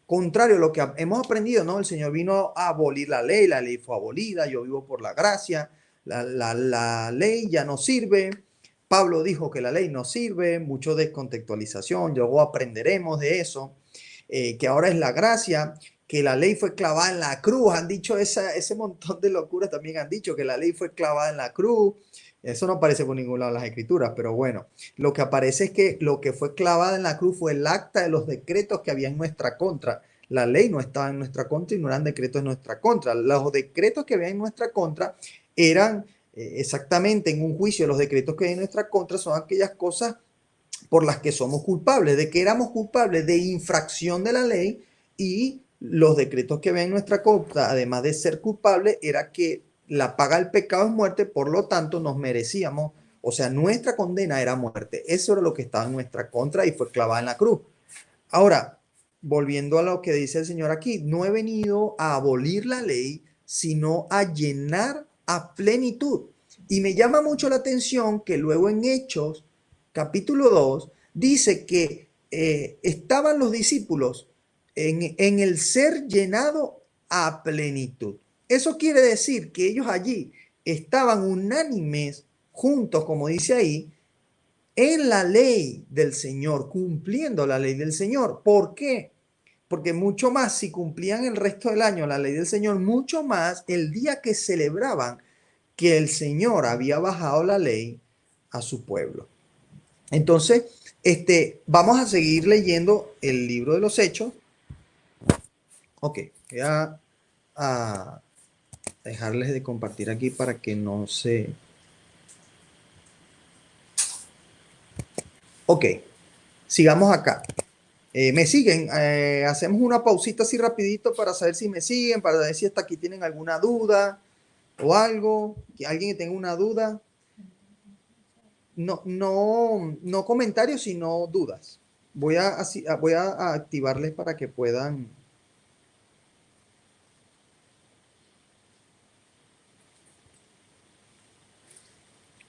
contrario a lo que hemos aprendido, ¿no? El Señor vino a abolir la ley fue abolida, yo vivo por la gracia, la ley ya no sirve. Pablo dijo que la ley no sirve, mucho descontextualización, luego aprenderemos de eso, que ahora es la gracia, que la ley fue clavada en la cruz, han dicho ese montón de locuras, también han dicho que la ley fue clavada en la cruz. Eso no aparece por ningún lado en las escrituras, pero bueno, lo que aparece es que lo que fue clavada en la cruz fue el acta de los decretos que había en nuestra contra. La ley no estaba en nuestra contra y no eran decretos en nuestra contra. Los decretos que había en nuestra contra eran exactamente en un juicio. Los decretos que hay en nuestra contra son aquellas cosas por las que somos culpables, de que éramos culpables de infracción de la ley, y los decretos que ven en nuestra contra, además de ser culpables, era que la paga del pecado es muerte, por lo tanto nos merecíamos, o sea, nuestra condena era muerte. Eso era lo que estaba en nuestra contra y fue clavada en la cruz. Ahora, volviendo a lo que dice el Señor aquí, no he venido a abolir la ley, sino a llenar a plenitud. Y me llama mucho la atención que luego en Hechos capítulo 2, dice que estaban los discípulos en el ser llenado a plenitud. Eso quiere decir que ellos allí estaban unánimes, juntos, como dice ahí, en la ley del Señor, cumpliendo la ley del Señor. ¿Por qué? Porque mucho más, si cumplían el resto del año la ley del Señor, mucho más el día que celebraban que el Señor había bajado la ley a su pueblo. Entonces, vamos a seguir leyendo el libro de los Hechos. Ok, voy a dejarles de compartir aquí para que no se... Ok, sigamos acá. ¿Me siguen? Hacemos una pausita así rapidito para saber si me siguen, para ver si hasta aquí tienen alguna duda o algo. Que alguien que tenga una duda. No comentarios, sino dudas. Voy a activarles para que puedan.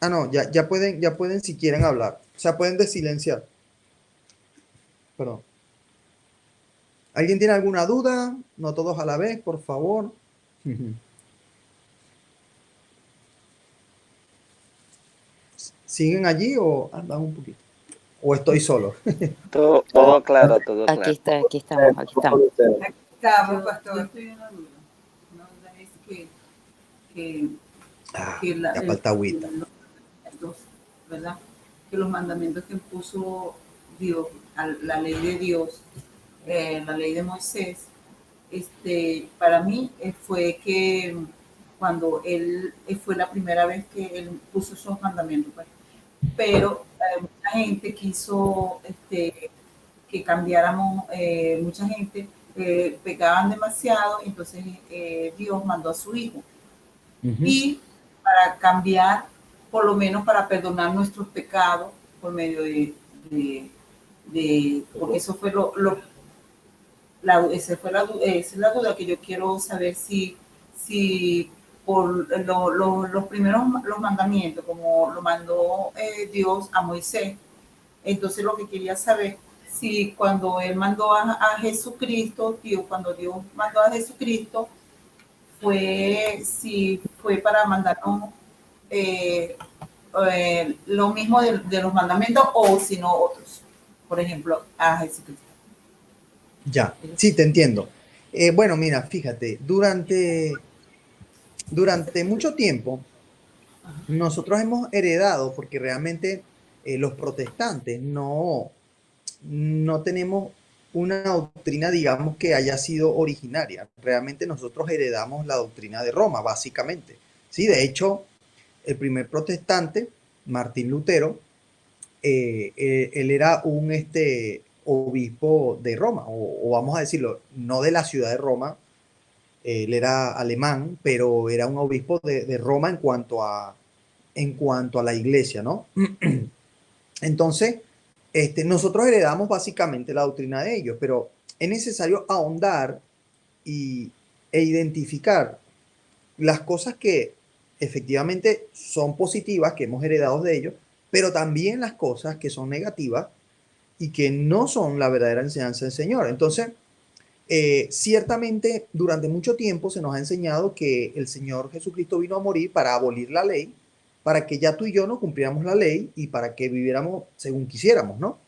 Ah, no, ya pueden si quieren hablar. O sea, pueden desilenciar. Perdón. ¿Alguien tiene alguna duda? No todos a la vez, por favor. ¿Siguen allí o andan un poquito? ¿O estoy solo? Todo claro, todo claro. Aquí estamos. Aquí estamos, pastor. Yo estoy en la duda. Una duda es que ya falta agüita. ¿Verdad? Que los mandamientos que impuso Dios, la ley de Dios, la ley de Moisés, para mí fue que cuando él fue la primera vez que él puso esos mandamientos. Pues. Pero mucha gente quiso que cambiáramos, mucha gente pecaban demasiado, entonces Dios mandó a su hijo. Y para cambiar, por lo menos para perdonar nuestros pecados por medio porque eso fue esa es la duda que yo quiero saber si por los primeros los mandamientos, como lo mandó Dios a Moisés, entonces lo que quería saber si cuando él mandó a Jesucristo, cuando Dios mandó a Jesucristo, si fue para mandarnos lo mismo de los mandamientos o si no otros, por ejemplo, a Jesucristo. Ya, sí, te entiendo. Bueno, mira, fíjate, durante mucho tiempo nosotros hemos heredado, porque realmente los protestantes no tenemos una doctrina, digamos, que haya sido originaria. Realmente nosotros heredamos la doctrina de Roma, básicamente. Sí, de hecho, el primer protestante, Martín Lutero, él era un obispo de Roma, o vamos a decirlo, no de la ciudad de Roma. Él era alemán, pero era un obispo de Roma en cuanto a la iglesia, ¿no? Entonces, nosotros heredamos básicamente la doctrina de ellos, pero es necesario ahondar e identificar las cosas que efectivamente son positivas, que hemos heredado de ellos, pero también las cosas que son negativas y que no son la verdadera enseñanza del Señor. Entonces, ciertamente durante mucho tiempo se nos ha enseñado que el Señor Jesucristo vino a morir para abolir la ley, para que ya tú y yo no cumpliéramos la ley y para que viviéramos según quisiéramos, ¿no?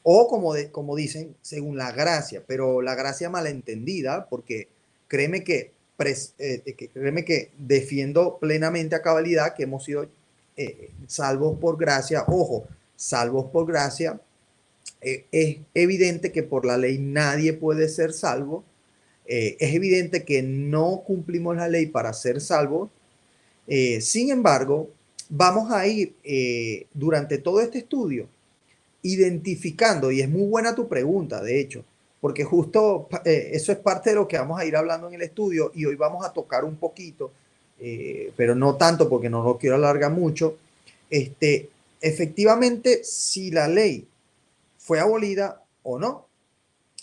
O como dicen, según la gracia, pero la gracia malentendida, porque créeme que, créeme que defiendo plenamente a cabalidad que hemos sido salvos por gracia. Ojo, salvos por gracia. Es evidente que por la ley nadie puede ser salvo. Es evidente que no cumplimos la ley para ser salvos. Sin embargo, vamos a ir durante todo este estudio identificando, y es muy buena tu pregunta, de hecho, porque justo eso es parte de lo que vamos a ir hablando en el estudio y hoy vamos a tocar un poquito, pero no tanto porque no lo quiero alargar mucho. Efectivamente, si la ley fue abolida o no,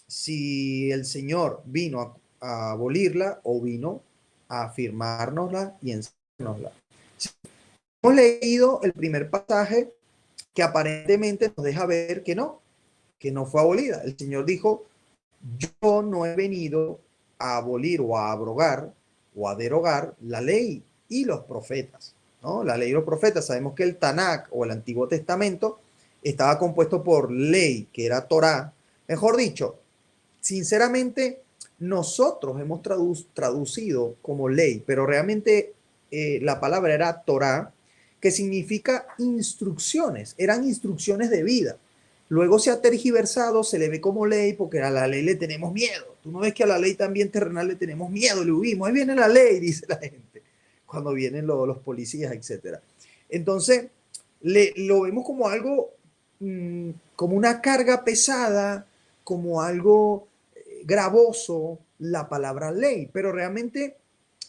si el Señor vino a abolirla o vino a afirmárnosla y enseñárnosla. Hemos leído el primer pasaje que aparentemente nos deja ver que no fue abolida. El Señor dijo, yo no he venido a abolir o a abrogar o a derogar la ley y los profetas, ¿no? La ley y los profetas, sabemos que el Tanakh o el Antiguo Testamento estaba compuesto por ley, que era Torá. Mejor dicho, sinceramente, nosotros hemos traducido como ley, pero realmente la palabra era Torá, que significa instrucciones, eran instrucciones de vida. Luego se ha tergiversado, se le ve como ley, porque a la ley le tenemos miedo. Tú no ves que a la ley también terrenal le tenemos miedo, le huimos. Ahí viene la ley, dice la gente, cuando vienen los policías, etc. Entonces, lo vemos como algo, como una carga pesada, como algo gravoso, la palabra ley, pero realmente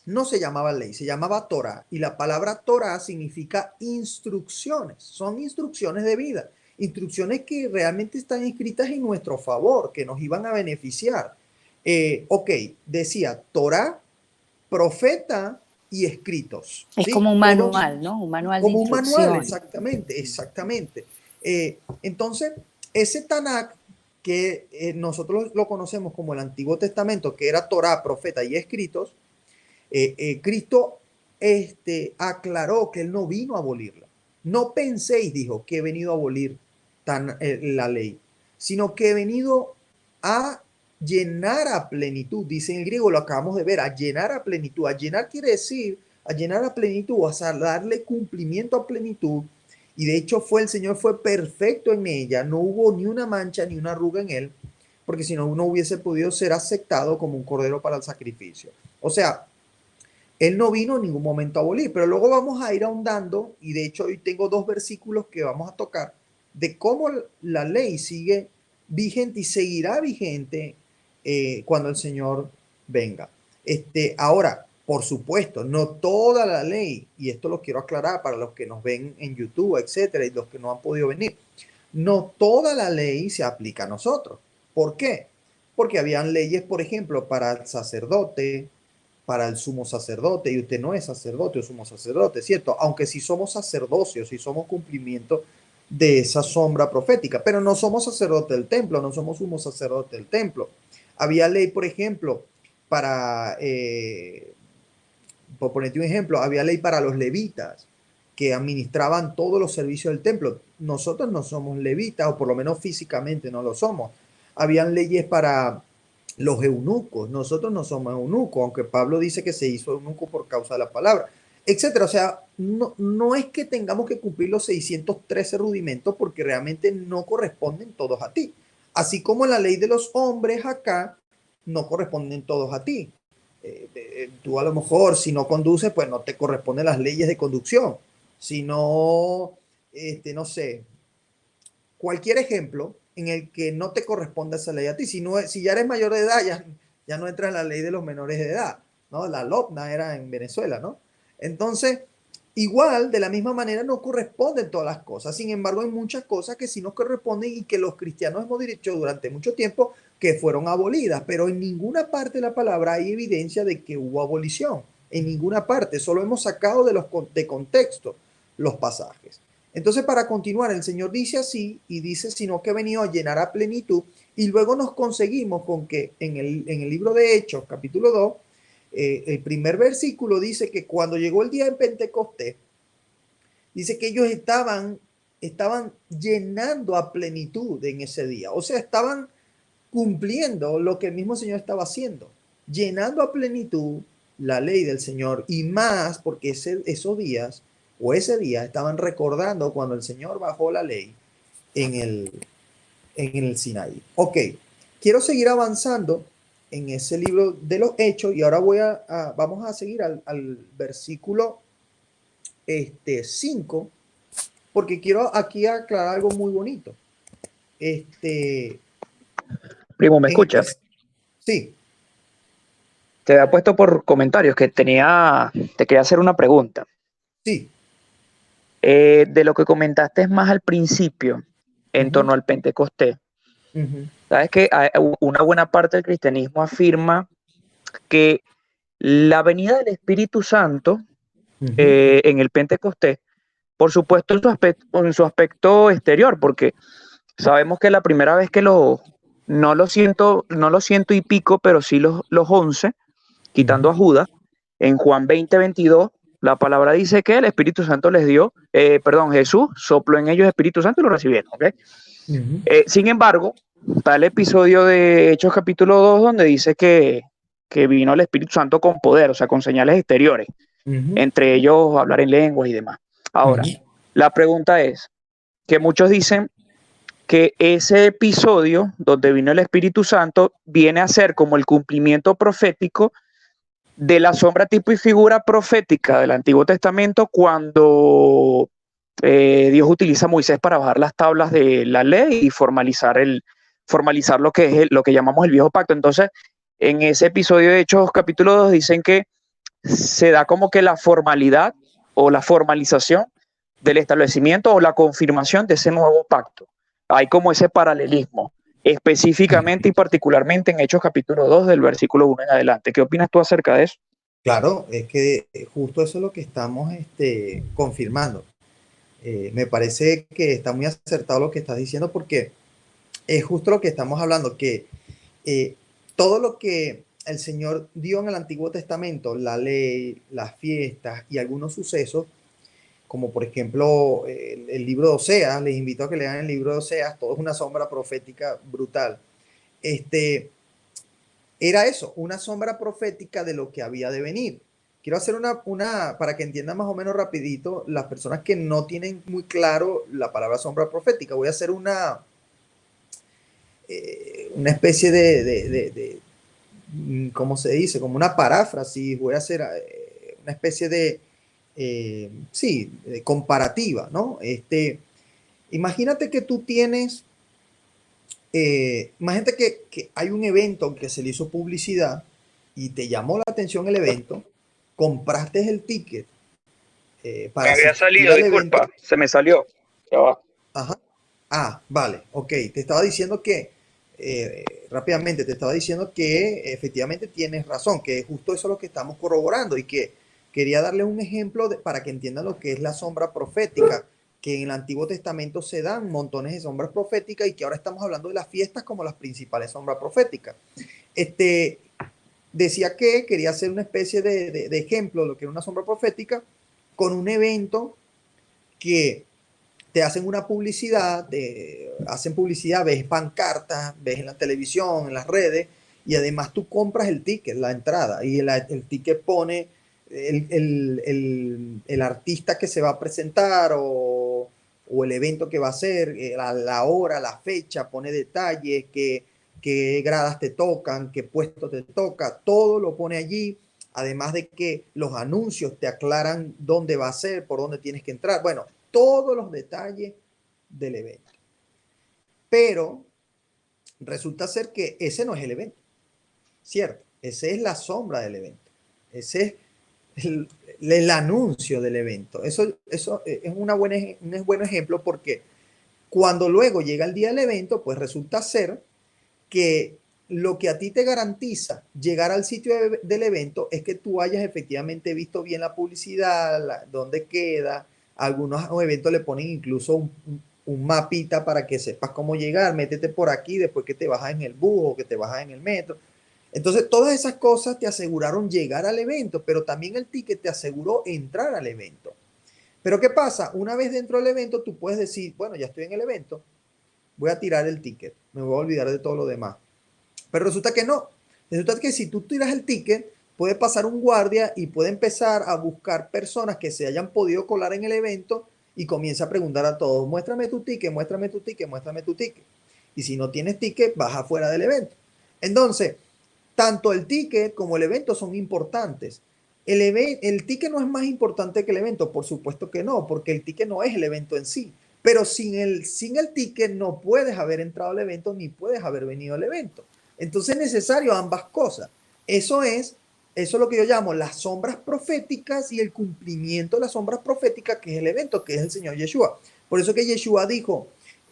no se llamaba ley, se llamaba Torah, y la palabra Torah significa instrucciones, son instrucciones de vida, instrucciones que realmente están escritas en nuestro favor, que nos iban a beneficiar. Ok, decía Torah, profeta y escritos. Es ¿sí? como un manual, ¿no? Un manual de Como un manual, instrucciones. exactamente. Entonces, ese Tanakh que nosotros lo conocemos como el Antiguo Testamento, que era Torah, profeta y escritos, Cristo aclaró que él no vino a abolirla. No penséis, dijo, que he venido a abolir la ley, sino que he venido a llenar a plenitud. Dice en el griego, lo acabamos de ver, a llenar a plenitud. A llenar quiere decir, a llenar a plenitud, o sea, darle cumplimiento a plenitud. Y de hecho el Señor fue perfecto en ella, no hubo ni una mancha ni una arruga en él, porque si no, uno hubiese podido ser aceptado como un cordero para el sacrificio. O sea, Él no vino en ningún momento a abolir, pero luego vamos a ir ahondando, y de hecho hoy tengo 2 versículos que vamos a tocar, de cómo la ley sigue vigente y seguirá vigente cuando el Señor venga. Ahora, por supuesto, no toda la ley, y esto lo quiero aclarar para los que nos ven en YouTube, etcétera, y los que no han podido venir, no toda la ley se aplica a nosotros. ¿Por qué? Porque habían leyes, por ejemplo, para el sacerdote, para el sumo sacerdote, y usted no es sacerdote o sumo sacerdote, ¿cierto? Aunque sí somos sacerdocios, sí somos cumplimiento de esa sombra profética, pero no somos sacerdote del templo, no somos sumo sacerdote del templo. Había ley, por ejemplo, para, por ponerte un ejemplo, había ley para los levitas que administraban todos los servicios del templo. Nosotros no somos levitas, o por lo menos físicamente no lo somos. Habían leyes para los eunucos. Nosotros no somos eunucos, aunque Pablo dice que se hizo eunuco por causa de la palabra, etcétera. O sea, no es que tengamos que cumplir los 613 rudimentos, porque realmente no corresponden todos a ti. Así como la ley de los hombres acá no corresponden todos a ti. Tú a lo mejor, si no conduces, pues no te corresponden las leyes de conducción. Si no, no sé, cualquier ejemplo en el que no te corresponde esa ley a ti. Si ya eres mayor de edad, ya no entra en la ley de los menores de edad, ¿no? La LOPNA era en Venezuela, ¿no? Entonces, igual, de la misma manera, no corresponden todas las cosas. Sin embargo, hay muchas cosas que sí nos corresponden y que los cristianos hemos dicho durante mucho tiempo que fueron abolidas, pero en ninguna parte de la palabra hay evidencia de que hubo abolición. En ninguna parte, solo hemos sacado de contexto los pasajes. Entonces, para continuar, el Señor dice así, y dice, sino que ha venido a llenar a plenitud, y luego nos conseguimos con que en el libro de Hechos, capítulo 2, el primer versículo dice que cuando llegó el día de Pentecostés, dice que ellos estaban llenando a plenitud en ese día. O sea, estaban cumpliendo lo que el mismo Señor estaba haciendo, llenando a plenitud la ley del Señor, y más porque esos días o ese día estaban recordando cuando el Señor bajó la ley en el Sinaí. Ok, quiero seguir avanzando en ese libro de los Hechos, y ahora vamos a seguir al versículo 5, porque quiero aquí aclarar algo muy bonito. Primo, ¿me escuchas? Sí. Te había puesto por comentarios que te quería hacer una pregunta. Sí. De lo que comentaste más al principio, en torno al Pentecostés. Sabes que una buena parte del cristianismo afirma que la venida del Espíritu Santo en el Pentecostés, por supuesto en su aspecto exterior, porque sabemos que la primera vez que no lo ciento y pico, pero sí los 11, quitando a Judas, en Juan 20:22, la palabra dice que el Espíritu Santo les dio, Jesús sopló en ellos Espíritu Santo y lo recibieron, ¿ok? Sin embargo, está el episodio de Hechos capítulo 2 donde dice que vino el Espíritu Santo con poder, o sea, con señales exteriores, entre ellos hablar en lenguas y demás. Ahora, la pregunta es que muchos dicen que ese episodio donde vino el Espíritu Santo viene a ser como el cumplimiento profético de la sombra, tipo y figura profética del Antiguo Testamento, cuando Dios utiliza a Moisés para bajar las tablas de la ley y formalizar lo que es lo que llamamos el viejo pacto. Entonces, en ese episodio de Hechos capítulo 2 dicen que se da como que la formalidad o la formalización del establecimiento o la confirmación de ese nuevo pacto. Hay como ese paralelismo, específicamente y particularmente en Hechos capítulo 2 del versículo 1 en adelante. ¿Qué opinas tú acerca de eso? Claro, es que justo eso es lo que estamos confirmando. Me parece que está muy acertado lo que estás diciendo, porque es justo lo que estamos hablando, que todo lo que el Señor dio en el Antiguo Testamento, la ley, las fiestas y algunos sucesos, como por ejemplo el libro de Oseas, les invito a que lean el libro de Oseas, todo es una sombra profética brutal. Era eso, una sombra profética de lo que había de venir. Quiero hacer para que entiendan más o menos rapidito, las personas que no tienen muy claro la palabra sombra profética, voy a hacer una especie de ¿cómo se dice? Como una paráfrasis, voy a hacer una especie de, sí, de comparativa, ¿no? Imagínate que tú tienes, imagínate que hay un evento que se le hizo publicidad y te llamó la atención el evento, compraste el ticket Me para había asistir salido, al evento. disculpa, se me salió. Ya va. Ajá. Ah, vale, ok. Te estaba diciendo que, rápidamente, te estaba diciendo que efectivamente tienes razón, que justo eso es lo que estamos corroborando y que quería darle un ejemplo para que entiendan lo que es la sombra profética, que en el Antiguo Testamento se dan montones de sombras proféticas y que ahora estamos hablando de las fiestas como las principales sombras proféticas. Este, decía que quería hacer una especie de ejemplo de lo que era una sombra profética con un evento que te hacen una publicidad, te hacen publicidad, ves pancartas, ves en la televisión, en las redes, y además tú compras el ticket, la entrada, y el ticket pone el artista que se va a presentar o el evento que va a ser, la hora, la fecha, pone detalles, qué gradas te tocan, qué puesto te toca, todo lo pone allí. Además de que los anuncios te aclaran dónde va a ser, por dónde tienes que entrar. Bueno, todos los detalles del evento. Pero resulta ser que ese no es el evento, ¿cierto? Ese es la sombra del evento. Ese es el anuncio del evento. Eso es un buen ejemplo porque cuando luego llega el día del evento, pues resulta ser que lo que a ti te garantiza llegar al sitio del evento es que tú hayas efectivamente visto bien la publicidad, dónde queda. Algunos eventos le ponen incluso un mapita para que sepas cómo llegar, métete por aquí después que te bajas en el bus o que te bajas en el metro. Entonces, todas esas cosas te aseguraron llegar al evento, pero también el ticket te aseguró entrar al evento. Pero ¿qué pasa? Una vez dentro del evento, tú puedes decir, bueno, ya estoy en el evento, voy a tirar el ticket, me voy a olvidar de todo lo demás. Pero resulta que no. Resulta que si tú tiras el ticket, puede pasar un guardia y puede empezar a buscar personas que se hayan podido colar en el evento y comienza a preguntar a todos, muéstrame tu ticket, muéstrame tu ticket, muéstrame tu ticket. Y si no tienes ticket, vas afuera del evento. Entonces, tanto el ticket como el evento son importantes. El ticket no es más importante que el evento, por supuesto que no, porque el ticket no es el evento en sí. Pero sin el ticket no puedes haber entrado al evento ni puedes haber venido al evento. Entonces es necesario ambas cosas. Eso es lo que yo llamo las sombras proféticas y el cumplimiento de las sombras proféticas, que es el evento, que es el Señor Yeshua. Por eso que Yeshua dijo,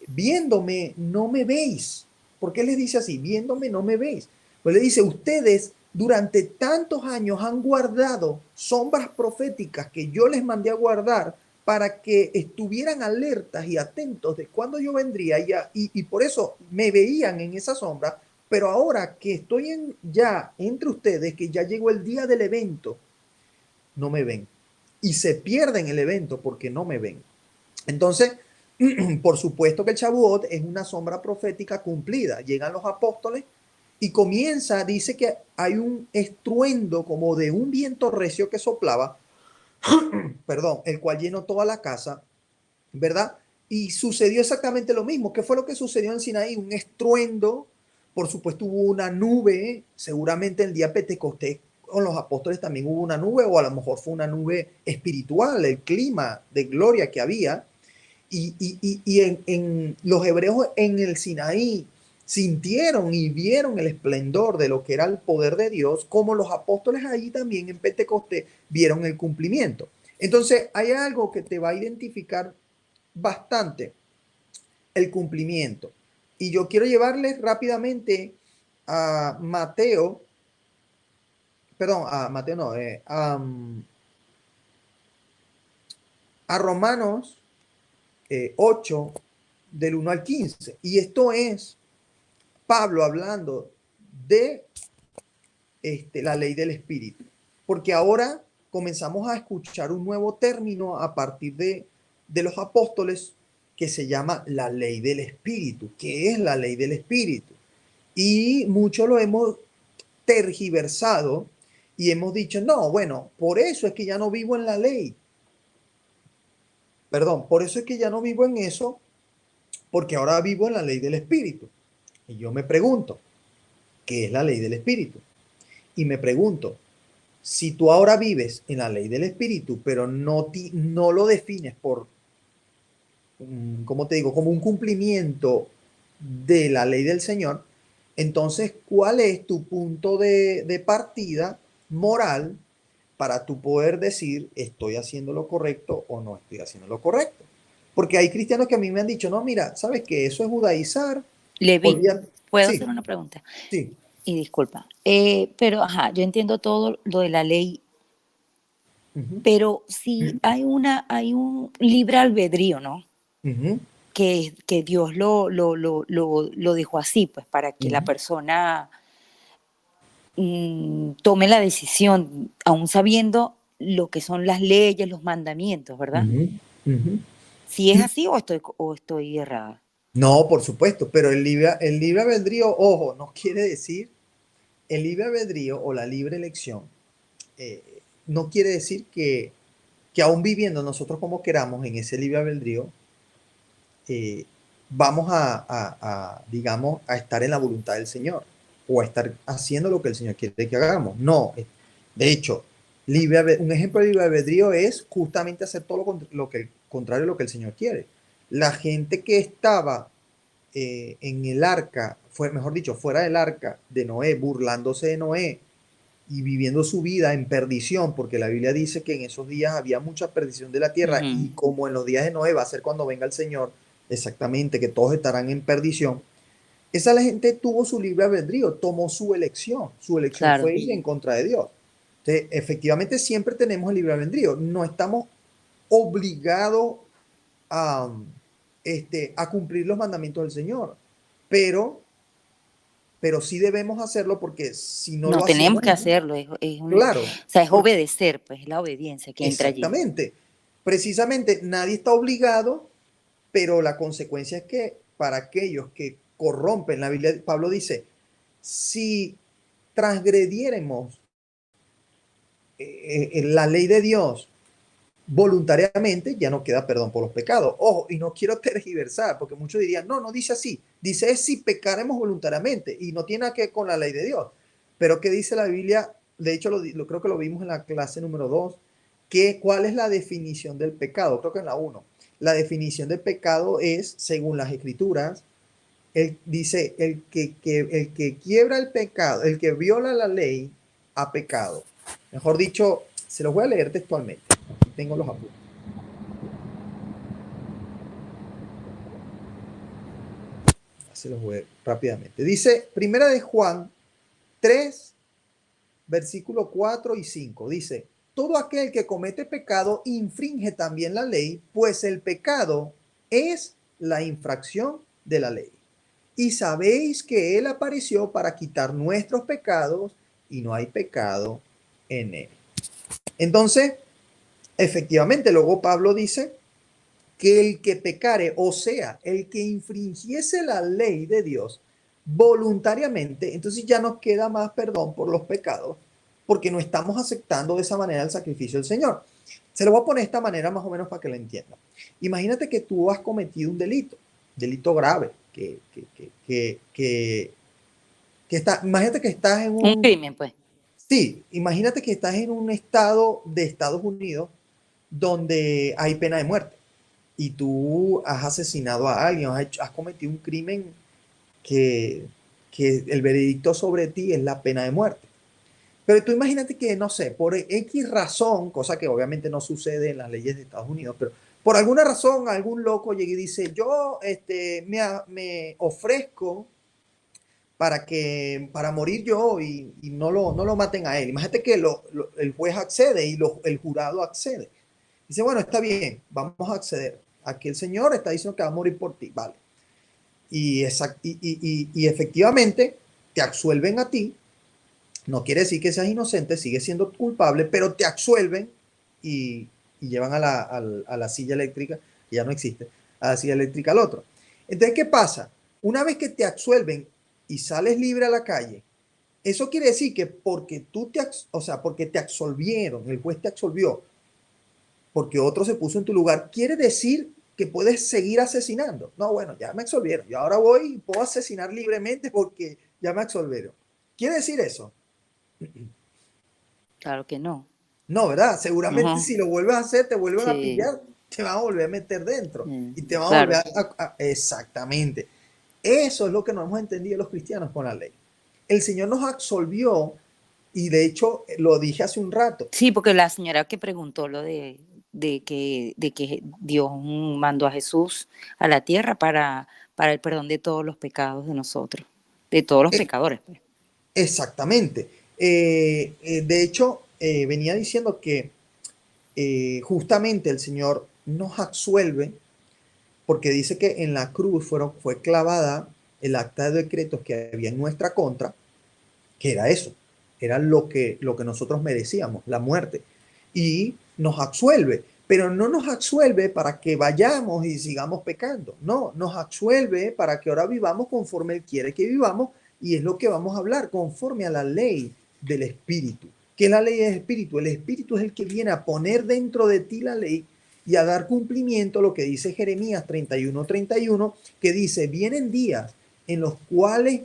viéndome no me veis. ¿Por qué les dice así? Viéndome no me veis. Pues le dice, ustedes durante tantos años han guardado sombras proféticas que yo les mandé a guardar para que estuvieran alertas y atentos de cuando yo vendría y por eso me veían en esa sombra. Pero ahora que estoy ya entre ustedes, que ya llegó el día del evento, no me ven. Y se pierden el evento porque no me ven. Entonces, por supuesto que el Shavuot es una sombra profética cumplida. Llegan los apóstoles y comienza, dice que hay un estruendo como de un viento recio que soplaba, perdón, el cual llenó toda la casa, ¿verdad? Y sucedió exactamente lo mismo. ¿Qué fue lo que sucedió en Sinaí? Un estruendo. Por supuesto hubo una nube, seguramente el día de Pentecostés con los apóstoles también hubo una nube, o a lo mejor fue una nube espiritual, el clima de gloria que había. Y en los hebreos en el Sinaí sintieron y vieron el esplendor de lo que era el poder de Dios, como los apóstoles allí también en Pentecostés vieron el cumplimiento. Entonces hay algo que te va a identificar bastante, el cumplimiento. Y yo quiero llevarles rápidamente a Mateo, perdón, a Mateo no, a Romanos 8, del 1 al 15. Y esto es Pablo hablando de la ley del Espíritu. Porque ahora comenzamos a escuchar un nuevo término a partir de los apóstoles que se llama la ley del Espíritu. ¿Qué es la ley del Espíritu? Y mucho lo hemos tergiversado y hemos dicho, no, bueno, por eso es que ya no vivo en la ley. Perdón, por eso es que ya no vivo en eso, porque ahora vivo en la ley del Espíritu. Y yo me pregunto, ¿qué es la ley del Espíritu? Y me pregunto, si tú ahora vives en la ley del Espíritu, pero no lo defines por, ¿cómo te digo?, como un cumplimiento de la ley del Señor, entonces, ¿cuál es tu punto de partida moral para tú poder decir estoy haciendo lo correcto o no estoy haciendo lo correcto? Porque hay cristianos que a mí me han dicho, no, mira, ¿sabes qué? Eso es judaizar. Levi, Olvídate. ¿puedo Sí, hacer una pregunta? sí. Y disculpa, pero ajá, yo entiendo todo lo de la ley, Ujú, pero si hay un libre albedrío, ¿no? ujú, Que Dios lo dejó así, pues para que la ujú, persona tome la decisión, aún sabiendo lo que son las leyes, los mandamientos, ¿verdad? ujú, ujú. Si es así o estoy errada. No, por supuesto, pero el libre albedrío, ojo, no quiere decir, el libre albedrío o la libre elección, eh, no quiere decir que aún viviendo nosotros como queramos en ese libre albedrío, eh, vamos digamos, a estar en la voluntad del Señor o a estar haciendo lo que el Señor quiere que hagamos. No, de hecho, un ejemplo de libre albedrío es justamente hacer todo contrario a lo que el Señor quiere. La gente que estaba en el arca, mejor dicho, fuera del arca de Noé, burlándose de Noé y viviendo su vida en perdición, porque la Biblia dice que en esos días había mucha perdición de la tierra y Ujú. como en los días de Noé va a ser cuando venga el Señor, exactamente, que todos estarán en perdición. Esa la gente tuvo su libre albedrío, tomó su elección Claro, fue ir en contra de Dios. Entonces, efectivamente siempre tenemos el libre albedrío, no estamos obligados a, a cumplir los mandamientos del Señor, pero, pero sí debemos hacerlo porque si no no lo tenemos hacemos, que hacerlo, o claro, sea, es porque obedecer, pues es la obediencia que entra allí. exactamente, precisamente nadie está obligado, pero la consecuencia es que para aquellos que corrompen, la Biblia, Pablo dice, si transgrediéramos la ley de Dios voluntariamente, ya no queda perdón por los pecados. Ojo, y no quiero tergiversar, porque muchos dirían, no, no dice así. Dice es si pecaremos voluntariamente y no tiene nada que ver con la ley de Dios. Pero ¿qué dice la Biblia? De hecho, creo que lo vimos en la clase número 2, ¿cuál es la definición del pecado? Creo que en la 1. La definición del pecado es, según las escrituras, dice, el que quiebra el pecado, el que viola la ley, ha pecado. Mejor dicho, se los voy a leer textualmente. Aquí tengo los apuntes. Se los voy a leer rápidamente. Dice, primera de Juan 3, versículo 4 y 5. Dice, todo aquel que comete pecado infringe también la ley, pues el pecado es la infracción de la ley. Y sabéis que Él apareció para quitar nuestros pecados y no hay pecado en Él. Entonces, efectivamente, luego Pablo dice que el que pecare, o sea, el que infringiese la ley de Dios voluntariamente, entonces ya nos queda más perdón por los pecados, porque no estamos aceptando de esa manera el sacrificio del Señor. Se lo voy a poner de esta manera más o menos para que lo entiendan. Imagínate que tú has cometido un delito grave, imagínate que estás en Un crimen, pues. sí, imagínate que estás en un estado de Estados Unidos donde hay pena de muerte y tú has asesinado a alguien, has cometido un crimen que, que el veredicto sobre ti es la pena de muerte. Pero tú imagínate que, no sé, por X razón, cosa que obviamente no sucede en las leyes de Estados Unidos, pero por alguna razón algún loco llega y dice, yo me ofrezco para morir yo y no lo maten a él. Imagínate que el juez accede y el jurado accede. Dice, bueno, está bien, vamos a acceder. Aquí el Señor está diciendo que va a morir por ti, vale. Y efectivamente te absuelven a ti. No quiere decir que seas inocente, sigues siendo culpable, pero te absuelven y llevan a la silla eléctrica, que ya no existe, a la silla eléctrica al otro. Entonces, ¿qué pasa? Una vez que te absuelven y sales libre a la calle, eso quiere decir que porque porque te absolvieron, el juez te absolvió, porque otro se puso en tu lugar, quiere decir que puedes seguir asesinando. No, bueno, ya me absolvieron, yo ahora voy y puedo asesinar libremente porque ya me absolvieron. ¿Quiere decir eso? Claro que no. No, ¿verdad? Seguramente Ajá. si lo vuelves a hacer, te vuelven a Sí, pillar, te van a volver a meter dentro y te van a volver claro. Exactamente. Eso es lo que no hemos entendido los cristianos con la ley. El Señor nos absolvió y de hecho lo dije hace un rato. Sí, porque la señora que preguntó lo de que Dios mandó a Jesús a la tierra para el perdón de todos los pecados de nosotros, de todos los Eh, pecadores, pues. Exactamente. De hecho, venía diciendo que justamente el Señor nos absuelve porque dice que en la cruz fue clavada el acta de decretos que había en nuestra contra, que era eso, era lo que nosotros merecíamos, la muerte. Y nos absuelve, pero no nos absuelve para que vayamos y sigamos pecando, no, nos absuelve para que ahora vivamos conforme Él quiere que vivamos, y es lo que vamos a hablar, conforme a la ley del Espíritu. ¿Qué es la ley del Espíritu? El Espíritu es el que viene a poner dentro de ti la ley y a dar cumplimiento a lo que dice Jeremías 31:31, que dice, vienen días en los cuales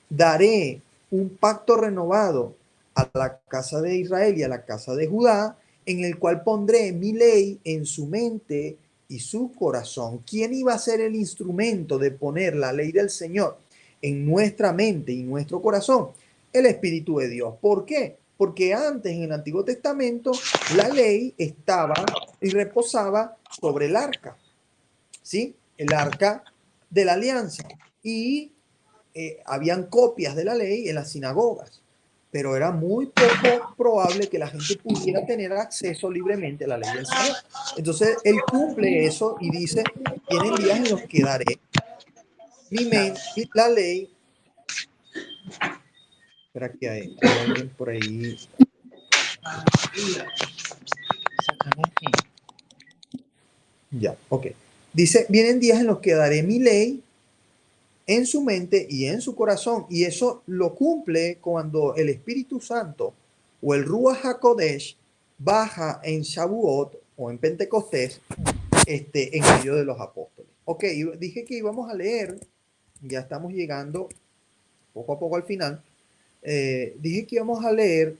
daré un pacto renovado a la casa de Israel y a la casa de Judá, en el cual pondré mi ley en su mente y su corazón. ¿Quién iba a ser el instrumento de poner la ley del Señor en nuestra mente y nuestro corazón? El Espíritu de Dios. ¿Por qué? Porque antes en el Antiguo Testamento la ley estaba y reposaba sobre el arca, ¿sí? El arca de la alianza. Y habían copias de la ley en las sinagogas, pero era muy poco probable que la gente pudiera tener acceso libremente a la ley del Señor. Entonces, él cumple eso y dice, vienen días en los que daré la ley. Espera que hay alguien por ahí. Ya, ok. Dice, vienen días en los que daré mi ley en su mente y en su corazón. Y eso lo cumple cuando el Espíritu Santo o el Ruach HaKodesh baja en Shavuot o en Pentecostés en medio de los apóstoles. Ok, dije que íbamos a leer, ya estamos llegando poco a poco al final. Dije que íbamos a leer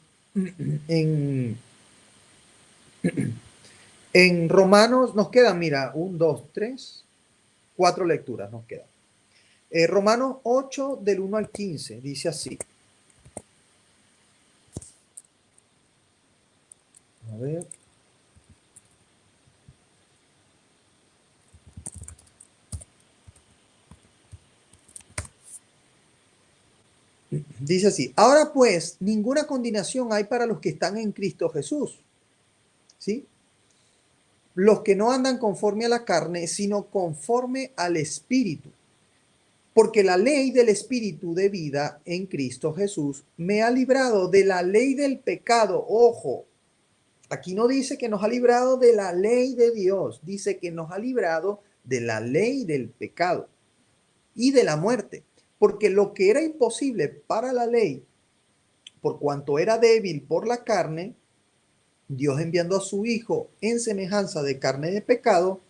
en, en Romanos, nos quedan, mira, 1, 2, 3, 4 lecturas nos quedan. Romanos 8 del 1 al 15 dice así. A ver. Dice así, ahora pues, ninguna condenación hay para los que están en Cristo Jesús, ¿sí? Los que no andan conforme a la carne, sino conforme al Espíritu. Porque la ley del Espíritu de vida en Cristo Jesús me ha librado de la ley del pecado. Ojo, aquí no dice que nos ha librado de la ley de Dios, dice que nos ha librado de la ley del pecado y de la muerte. Porque lo que era imposible para la ley, por cuanto era débil por la carne, Dios enviando a su Hijo en semejanza de carne de pecado,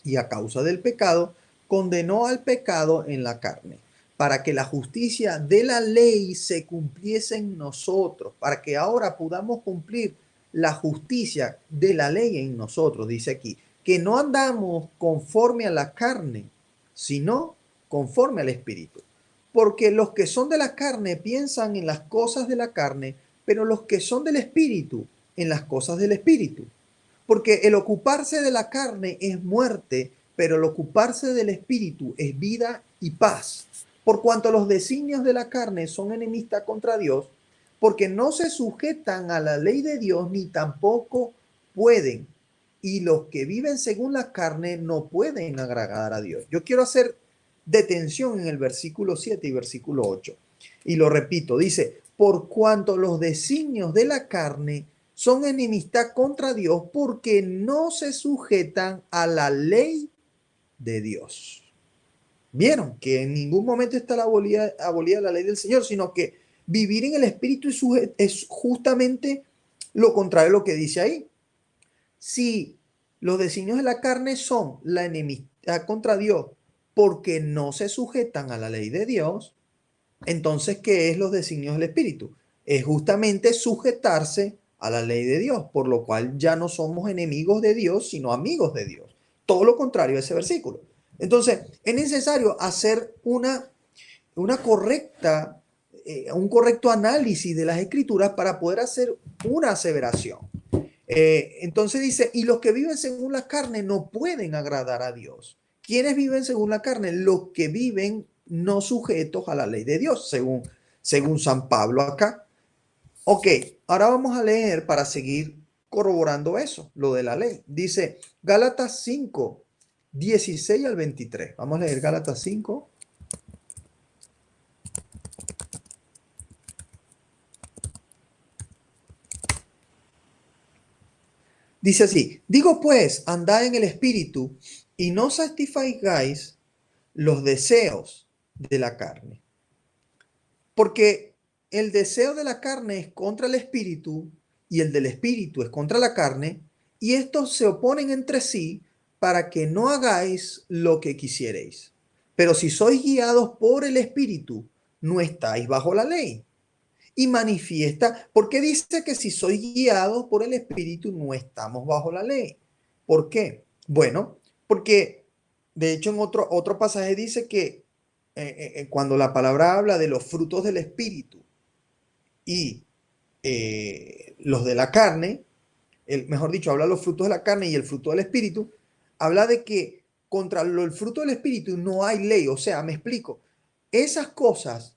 y a causa del pecado, condenó al pecado en la carne, para que la justicia de la ley se cumpliese en nosotros, para que ahora podamos cumplir la justicia de la ley en nosotros. Dice aquí, que no andamos conforme a la carne, sino conforme al Espíritu. Porque los que son de la carne piensan en las cosas de la carne, pero los que son del Espíritu, en las cosas del Espíritu. Porque el ocuparse de la carne es muerte, pero el ocuparse del Espíritu es vida y paz. Por cuanto los designios de la carne son enemistad contra Dios, porque no se sujetan a la ley de Dios ni tampoco pueden. Y los que viven según la carne no pueden agradar a Dios. Yo quiero hacer detención en el versículo 7 y versículo 8. Y lo repito, dice, por cuanto los designios de la carne son enemistad contra Dios porque no se sujetan a la ley de Dios. Vieron que en ningún momento está abolida la ley del Señor, sino que vivir en el Espíritu es justamente lo contrario de lo que dice ahí. Si los designios de la carne son la enemistad contra Dios porque no se sujetan a la ley de Dios, entonces, ¿qué es los designios del Espíritu? es justamente sujetarse a la ley de Dios, por lo cual ya no somos enemigos de Dios, sino amigos de Dios. Todo lo contrario a ese versículo. Entonces, es necesario hacer una correcta, un correcto análisis de las escrituras para poder hacer una aseveración. Entonces dice, y los que viven según la carne no pueden agradar a Dios. ¿Quiénes viven según la carne? Los que viven no sujetos a la ley de Dios, según San Pablo acá. Ok, ahora vamos a leer para seguir corroborando eso, lo de la ley. Dice Gálatas 5, 16 al 23. Vamos a leer Gálatas 5. Dice así, digo pues, andad en el espíritu y no satisfagáis los deseos de la carne. Porque el deseo de la carne es contra el espíritu y el del espíritu es contra la carne, y estos se oponen entre sí para que no hagáis lo que quisierais. Pero si sois guiados por el espíritu, no estáis bajo la ley. Y manifiesta, ¿por qué dice que si sois guiados por el espíritu no estamos bajo la ley? ¿Por qué? Bueno, porque de hecho en otro pasaje dice que cuando la palabra habla de los frutos del espíritu y los de la carne, mejor dicho, habla de los frutos de la carne y el fruto del espíritu, habla de que contra el fruto del espíritu no hay ley. O sea, me explico, esas cosas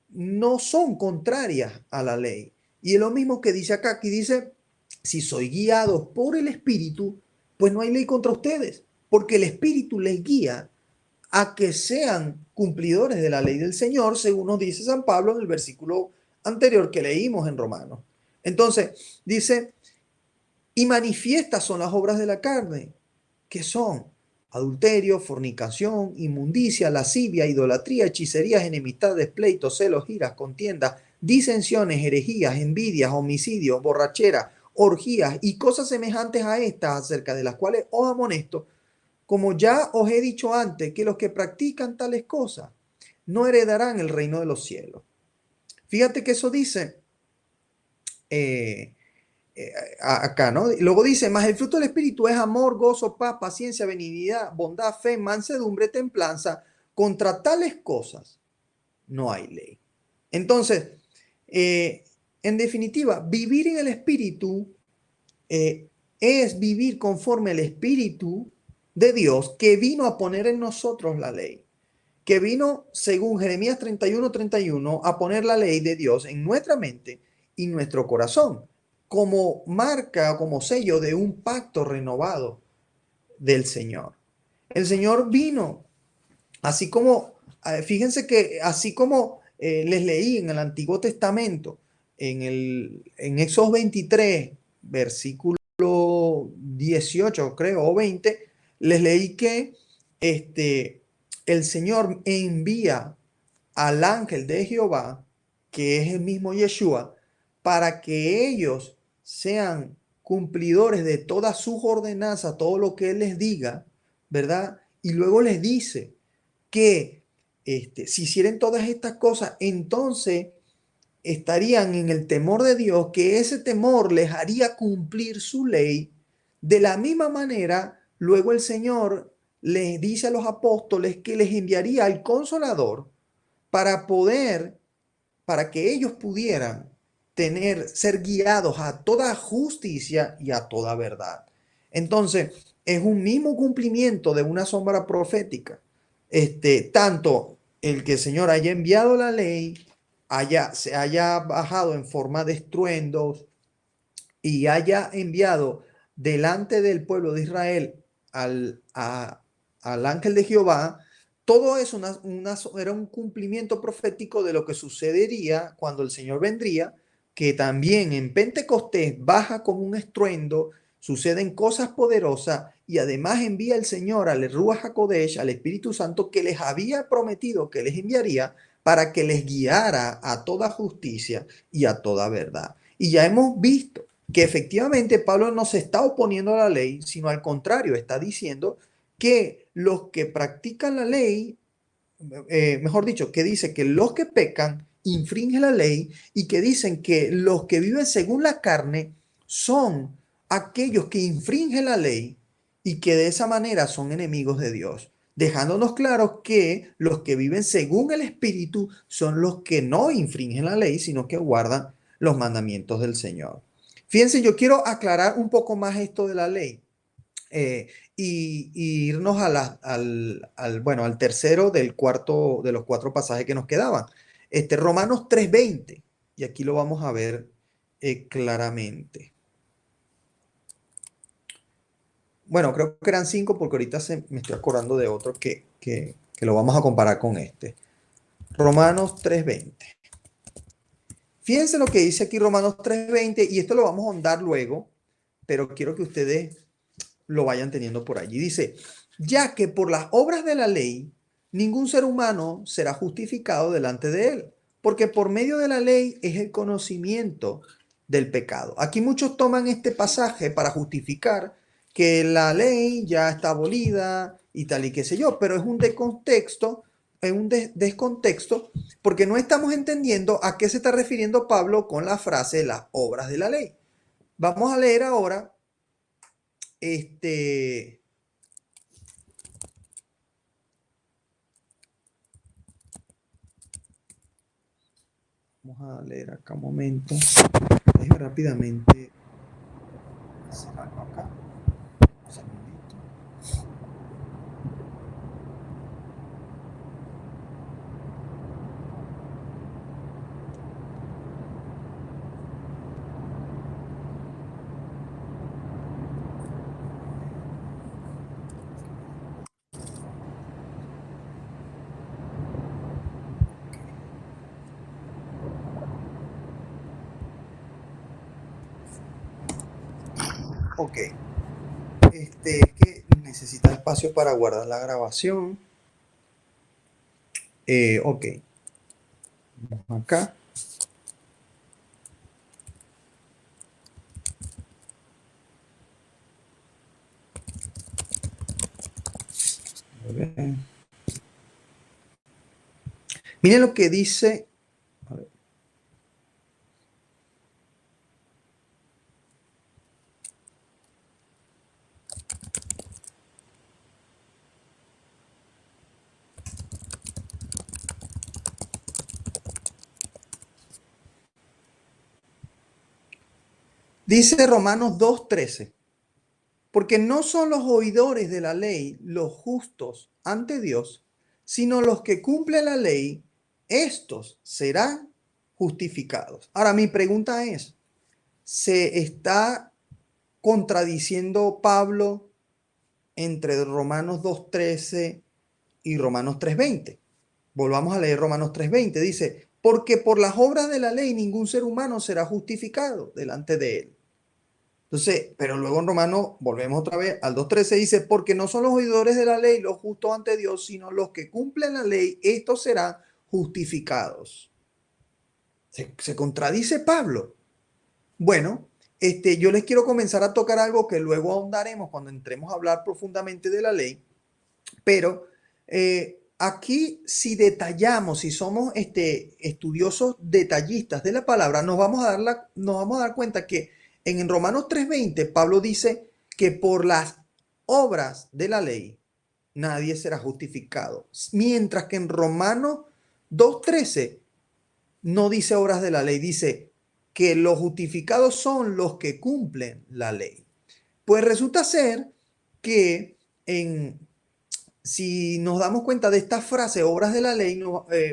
no son contrarias a la ley. Y es lo mismo que dice acá, que dice, si soy guiados por el espíritu, pues no hay ley contra ustedes, porque el espíritu les guía a que sean cumplidores de la ley del Señor, según nos dice San Pablo en el versículo anterior que leímos en Romanos. Entonces, dice, y manifiestas son las obras de la carne, que son adulterio, fornicación, inmundicia, lascivia, idolatría, hechicerías, enemistades, pleitos, celos, iras, contiendas, disensiones, herejías, envidias, homicidios, borrachera, orgías y cosas semejantes a estas, acerca de las cuales os amonesto, como ya os he dicho antes, que los que practican tales cosas no heredarán el reino de los cielos. Fíjate que eso dice acá, ¿no? Luego dice, mas el fruto del Espíritu es amor, gozo, paz, paciencia, benignidad, bondad, fe, mansedumbre, templanza. Contra tales cosas no hay ley. Entonces, en definitiva, vivir en el Espíritu es vivir conforme al Espíritu de Dios que vino a poner en nosotros la ley, que vino, según Jeremías 31:31, a poner la ley de Dios en nuestra mente y nuestro corazón, como marca, como sello de un pacto renovado del Señor. El Señor vino, así como, fíjense que así como les leí en el Antiguo Testamento, en Éxodo 23, versículo 18, creo, o 20, les leí que el Señor envía al ángel de Jehová, que es el mismo Yeshua, para que ellos sean cumplidores de todas sus ordenanzas, todo lo que Él les diga, ¿verdad? Y luego les dice que si hicieran todas estas cosas, entonces estarían en el temor de Dios, que ese temor les haría cumplir su ley. De la misma manera, luego el Señor les dice a los apóstoles que les enviaría al Consolador para que ellos pudieran ser guiados a toda justicia y a toda verdad. Entonces, es un mismo cumplimiento de una sombra profética. Tanto el que el Señor haya enviado la ley, se haya bajado en forma de estruendos y haya enviado delante del pueblo de Israel al ángel de Jehová. Todo eso era un cumplimiento profético de lo que sucedería cuando el Señor vendría, que también en Pentecostés baja como un estruendo, suceden cosas poderosas y además envía el Señor al Ruach HaKodesh, al Espíritu Santo, que les había prometido que les enviaría para que les guiara a toda justicia y a toda verdad. Y ya hemos visto que efectivamente Pablo no se está oponiendo a la ley, sino al contrario, está diciendo que los que practican la ley, mejor dicho, que dice que los que pecan infringe la ley y que dicen que los que viven según la carne son aquellos que infringen la ley y que de esa manera son enemigos de Dios, dejándonos claros que los que viven según el Espíritu son los que no infringen la ley, sino que guardan los mandamientos del Señor. Fíjense, yo quiero aclarar un poco más esto de la ley y irnos al tercero de los cuatro pasajes que nos quedaban. Romanos 3:20, y aquí lo vamos a ver claramente. Bueno, creo que eran 5 porque ahorita me estoy acordando de otro que lo vamos a comparar con este. Romanos 3:20. Fíjense lo que dice aquí Romanos 3:20, y esto lo vamos a ahondar luego, pero quiero que ustedes lo vayan teniendo por allí. Dice, ya que por las obras de la ley, ningún ser humano será justificado delante de él, porque por medio de la ley es el conocimiento del pecado. Aquí muchos toman este pasaje para justificar que la ley ya está abolida y tal y qué sé yo, pero es un descontexto, porque no estamos entendiendo a qué se está refiriendo Pablo con la frase las obras de la ley. Vamos a leer ahora vamos a leer acá un momento. Déjame rápidamente hacer algo acá. Un segundito. Ok. Es que necesita espacio para guardar la grabación. Ok. Vamos acá. A ver. Miren lo que dice. A ver. Dice Romanos 2:13, porque no son los oidores de la ley los justos ante Dios, sino los que cumplen la ley, estos serán justificados. Ahora, mi pregunta es, ¿se está contradiciendo Pablo entre Romanos 2:13 y Romanos 3:20? Volvamos a leer Romanos 3:20. Dice, porque por las obras de la ley ningún ser humano será justificado delante de él. Entonces, pero luego en Romanos, volvemos otra vez al 2:13, dice, porque no son los oidores de la ley los justos ante Dios, sino los que cumplen la ley, estos serán justificados. ¿Se contradice Pablo? Bueno, yo les quiero comenzar a tocar algo que luego ahondaremos cuando entremos a hablar profundamente de la ley, pero aquí si detallamos, si somos estudiosos detallistas de la palabra, nos vamos a dar cuenta que en Romanos 3:20, Pablo dice que por las obras de la ley nadie será justificado. Mientras que en Romanos 2:13 no dice obras de la ley, dice que los justificados son los que cumplen la ley. Pues resulta ser que si nos damos cuenta de esta frase, obras de la ley,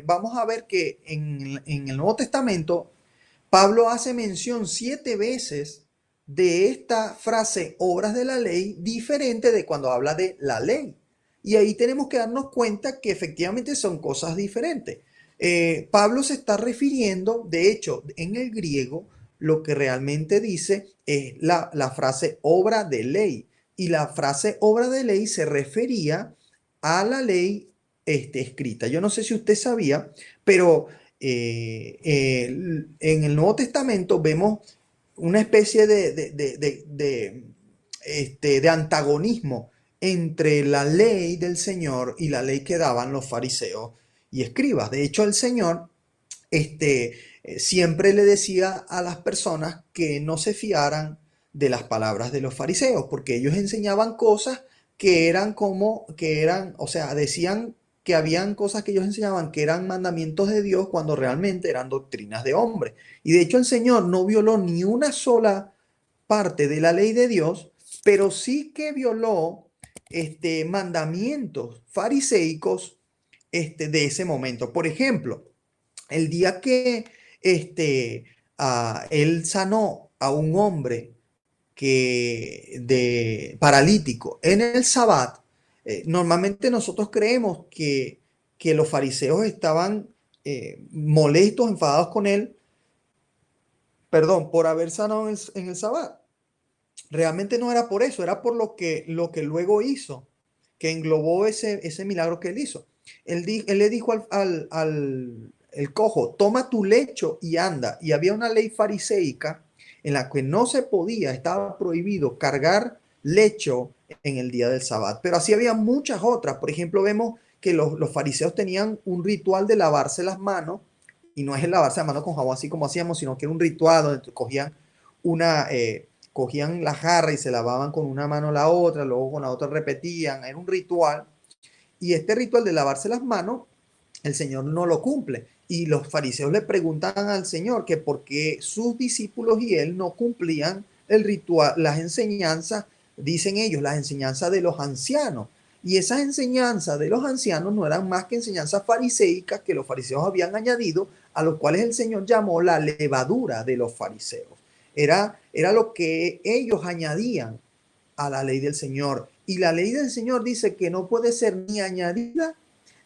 vamos a ver que en el Nuevo Testamento Pablo hace mención 7 veces de esta frase, obras de la ley, diferente de cuando habla de la ley. Y ahí tenemos que darnos cuenta que efectivamente son cosas diferentes. Pablo se está refiriendo, de hecho, en el griego, lo que realmente dice es la frase obra de ley. Y la frase obra de ley se refería a la ley escrita. Yo no sé si usted sabía, pero en el Nuevo Testamento vemos una especie de antagonismo entre la ley del Señor y la ley que daban los fariseos y escribas. De hecho, el Señor siempre le decía a las personas que no se fiaran de las palabras de los fariseos, porque ellos enseñaban cosas o sea, decían que habían cosas que ellos enseñaban que eran mandamientos de Dios cuando realmente eran doctrinas de hombres. Y de hecho el Señor no violó ni una sola parte de la ley de Dios, pero sí que violó mandamientos fariseicos de ese momento. Por ejemplo, el día que él sanó a un hombre de paralítico en el Sabbat, normalmente nosotros creemos que los fariseos estaban molestos, enfadados con él, perdón, por haber sanado en el Sabbat. Realmente no era por eso, era por lo que luego hizo, que englobó ese milagro que él hizo. Él le dijo el cojo, toma tu lecho y anda. Y había una ley fariseica en la que no se podía, estaba prohibido cargar lecho en el día del Sabbat. Pero así había muchas otras. Por ejemplo, vemos que los fariseos tenían un ritual de lavarse las manos, y no es el lavarse las manos con jabón así como hacíamos, sino que era un ritual donde cogían la jarra y se lavaban con una mano la otra, luego con la otra repetían, era un ritual. Y este ritual de lavarse las manos, el Señor no lo cumple. Y los fariseos le preguntan al Señor que por qué sus discípulos y él no cumplían el ritual, las enseñanzas, dicen ellos, las enseñanzas de los ancianos. Y esas enseñanzas de los ancianos no eran más que enseñanzas fariseicas que los fariseos habían añadido, a los cuales el Señor llamó la levadura de los fariseos. Era lo que ellos añadían a la ley del Señor. Y la ley del Señor dice que no puede ser ni añadida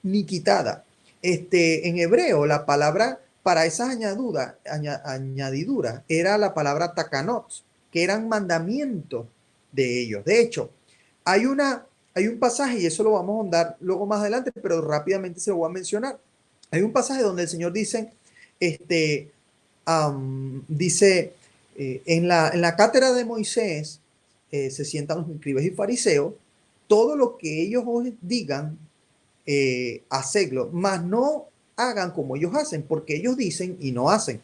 ni quitada. En hebreo, la palabra para esas añadiduras era la palabra takanot, que eran mandamientos de ellos. De hecho, hay un pasaje, y eso lo vamos a ahondar luego más adelante, pero rápidamente se lo voy a mencionar. Hay un pasaje donde el Señor dice, en la cátedra de Moisés se sientan los escribas y fariseos, todo lo que ellos os digan, hacedlo, mas no hagan como ellos hacen, porque ellos dicen y no hacen.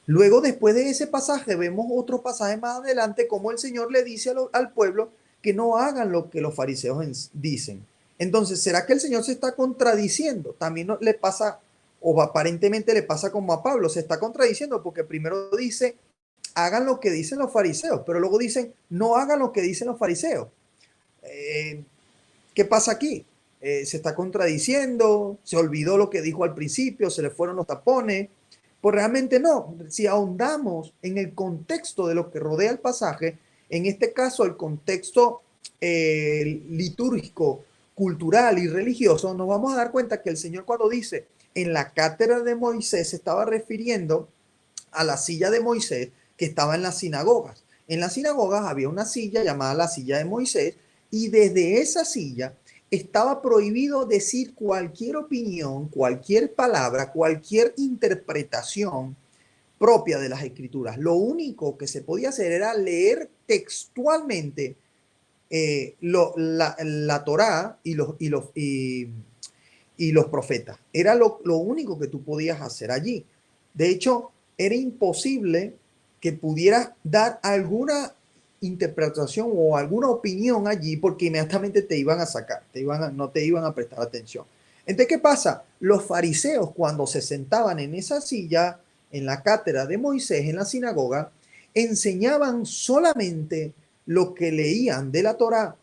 Luego, después de ese pasaje, vemos otro pasaje más adelante, como el Señor le dice al pueblo que no hagan lo que los fariseos dicen. Entonces, ¿será que el Señor se está contradiciendo? También le pasa, o aparentemente le pasa como a Pablo, se está contradiciendo, porque primero dice, hagan lo que dicen los fariseos, pero luego dicen, no hagan lo que dicen los fariseos. ¿Qué pasa aquí? Se está contradiciendo, se olvidó lo que dijo al principio, se le fueron los tapones. Pues realmente no. Si ahondamos en el contexto de lo que rodea el pasaje, en este caso el contexto litúrgico, cultural y religioso, nos vamos a dar cuenta que el Señor, cuando dice en la cátedra de Moisés, se estaba refiriendo a la silla de Moisés que estaba en las sinagogas. En las sinagogas había una silla llamada la silla de Moisés, y desde esa silla estaba prohibido decir cualquier opinión, cualquier palabra, cualquier interpretación propia de las escrituras. Lo único que se podía hacer era leer textualmente la Torá y los profetas. Era lo único que tú podías hacer allí. De hecho, era imposible que pudieras dar alguna interpretación o alguna opinión allí, porque inmediatamente te iban a sacar, no te iban a prestar atención. Entonces, ¿qué pasa? Los fariseos, cuando se sentaban en esa silla, en la cátedra de Moisés, en la sinagoga, enseñaban solamente lo que leían de la Torá,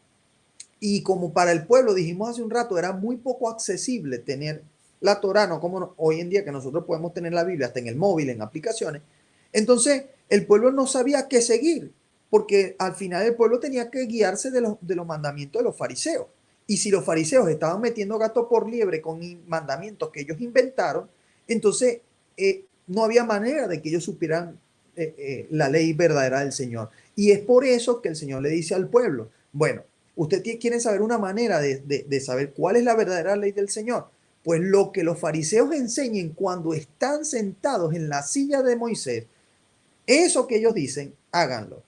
y como para el pueblo, dijimos hace un rato, era muy poco accesible tener la Torá, no como hoy en día que nosotros podemos tener la Biblia hasta en el móvil, en aplicaciones. Entonces, el pueblo no sabía qué seguir, porque al final el pueblo tenía que guiarse de los mandamientos de los fariseos. Y si los fariseos estaban metiendo gato por liebre con mandamientos que ellos inventaron, entonces no había manera de que ellos supieran la ley verdadera del Señor. Y es por eso que el Señor le dice al pueblo, bueno, usted quiere saber una manera de saber cuál es la verdadera ley del Señor. Pues lo que los fariseos enseñen cuando están sentados en la silla de Moisés, eso que ellos dicen, háganlo.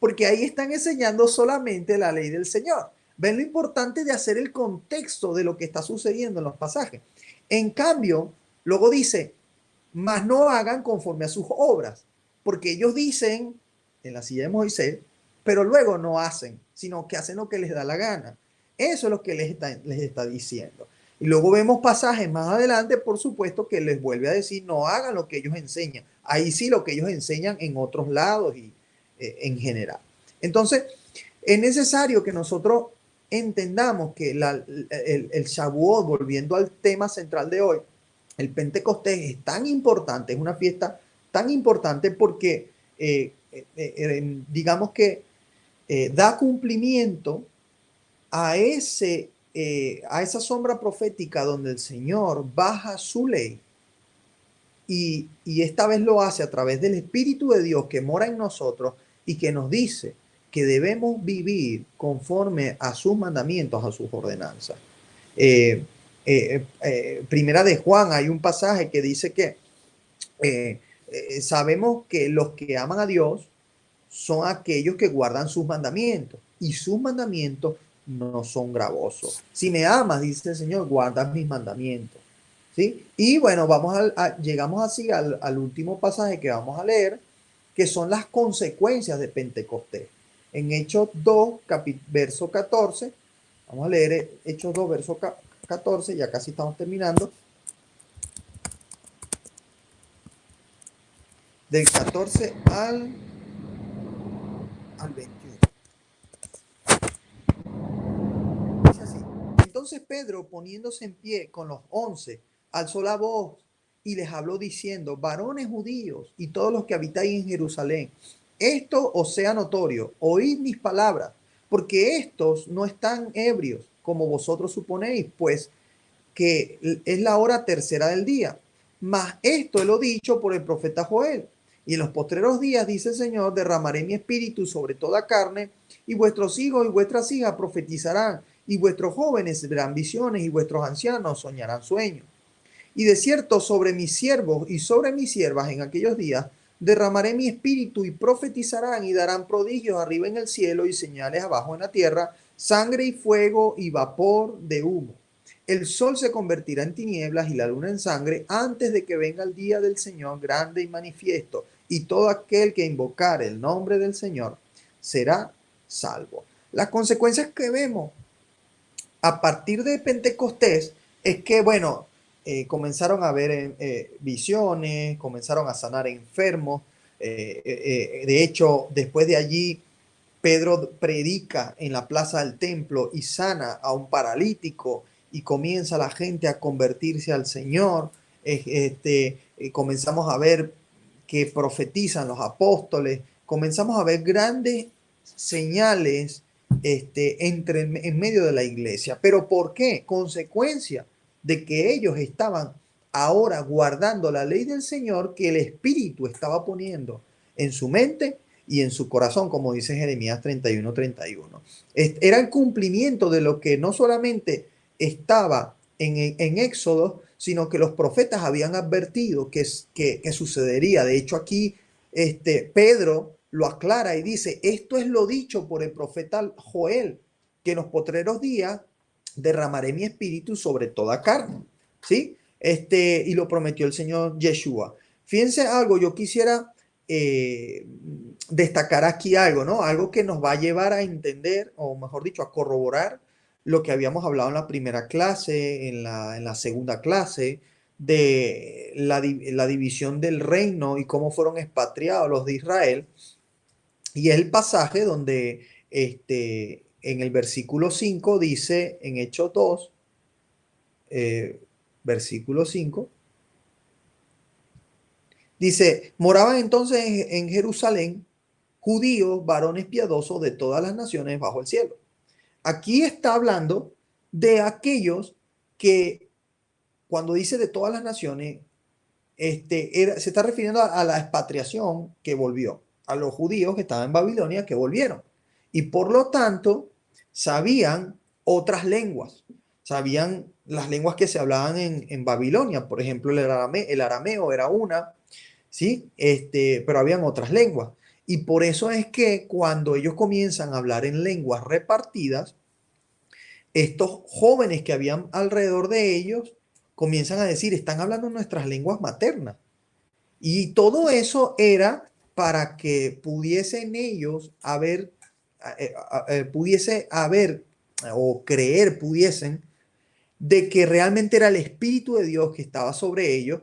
Porque ahí están enseñando solamente la ley del Señor. Ven lo importante de hacer el contexto de lo que está sucediendo en los pasajes. En cambio, luego dice, mas no hagan conforme a sus obras, porque ellos dicen en la silla de Moisés, pero luego no hacen, sino que hacen lo que les da la gana. Eso es lo que les está diciendo. Y luego vemos pasajes más adelante, por supuesto, que les vuelve a decir, no hagan lo que ellos enseñan. Ahí sí lo que ellos enseñan en otros lados y en general. Entonces, es necesario que nosotros entendamos que el Shavuot, volviendo al tema central de hoy, el Pentecostés es tan importante, es una fiesta tan importante porque digamos que da cumplimiento a esa sombra profética donde el Señor baja su ley y esta vez lo hace a través del Espíritu de Dios que mora en nosotros y que nos dice que debemos vivir conforme a sus mandamientos, a sus ordenanzas. Primera de Juan, hay un pasaje que dice que sabemos que los que aman a Dios son aquellos que guardan sus mandamientos y sus mandamientos no son gravosos. Si me amas, dice el Señor, guardas mis mandamientos. ¿Sí? Y bueno, llegamos así al último pasaje que vamos a leer, que son las consecuencias de Pentecostés. En Hechos 2, verso 14, vamos a leer Hechos 2, verso 14, ya casi estamos terminando. Del 14 al 21. Dice así: entonces Pedro, poniéndose en pie con los 11, alzó la voz y les habló diciendo: varones judíos y todos los que habitáis en Jerusalén, esto os sea notorio, oíd mis palabras, porque estos no están ebrios, como vosotros suponéis, pues que es la hora tercera del día. Mas esto lo dicho por el profeta Joel. Y en los postreros días, dice el Señor, derramaré mi espíritu sobre toda carne, y vuestros hijos y vuestras hijas profetizarán, y vuestros jóvenes verán visiones, y vuestros ancianos soñarán sueños. Y de cierto, sobre mis siervos y sobre mis siervas en aquellos días, derramaré mi espíritu y profetizarán y darán prodigios arriba en el cielo y señales abajo en la tierra, sangre y fuego y vapor de humo. El sol se convertirá en tinieblas y la luna en sangre antes de que venga el día del Señor grande y manifiesto, y todo aquel que invocar el nombre del Señor será salvo. Las consecuencias que vemos a partir de Pentecostés es que, bueno, comenzaron a ver visiones, comenzaron a sanar enfermos. De hecho, después de allí, Pedro predica en la plaza del templo y sana a un paralítico y comienza la gente a convertirse al Señor. Comenzamos a ver que profetizan los apóstoles, comenzamos a ver grandes señales en medio de la iglesia. ¿Pero por qué? Consecuencia de que ellos estaban ahora guardando la ley del Señor que el Espíritu estaba poniendo en su mente y en su corazón, como dice Jeremías 31:31. Era el cumplimiento de lo que no solamente estaba en Éxodo, sino que los profetas habían advertido que sucedería. De hecho, aquí Pedro lo aclara y dice: esto es lo dicho por el profeta Joel, que en los postreros días derramaré mi espíritu sobre toda carne. ¿Sí? Y lo prometió el Señor Yeshua. Fíjense algo, yo quisiera destacar aquí algo, ¿no? Algo que nos va a llevar a entender, o mejor dicho, a corroborar lo que habíamos hablado en la primera clase, en la segunda clase, de la división del reino y cómo fueron expatriados los de Israel. Y es el pasaje donde en el versículo 5 dice, en Hechos 2, versículo 5, dice: moraban entonces en Jerusalén judíos, varones piadosos de todas las naciones bajo el cielo. Aquí está hablando de aquellos que, cuando dice de todas las naciones, se está refiriendo a la expatriación que volvió, a los judíos que estaban en Babilonia que volvieron. Y por lo tanto, sabían otras lenguas, sabían las lenguas que se hablaban en Babilonia. Por ejemplo, el arameo era una, ¿sí? Pero habían otras lenguas. Y por eso es que cuando ellos comienzan a hablar en lenguas repartidas, estos jóvenes que habían alrededor de ellos comienzan a decir: están hablando nuestras lenguas maternas. Y todo eso era para que pudiesen ellos pudiese haber o creer, pudiesen, de que realmente era el Espíritu de Dios que estaba sobre ellos,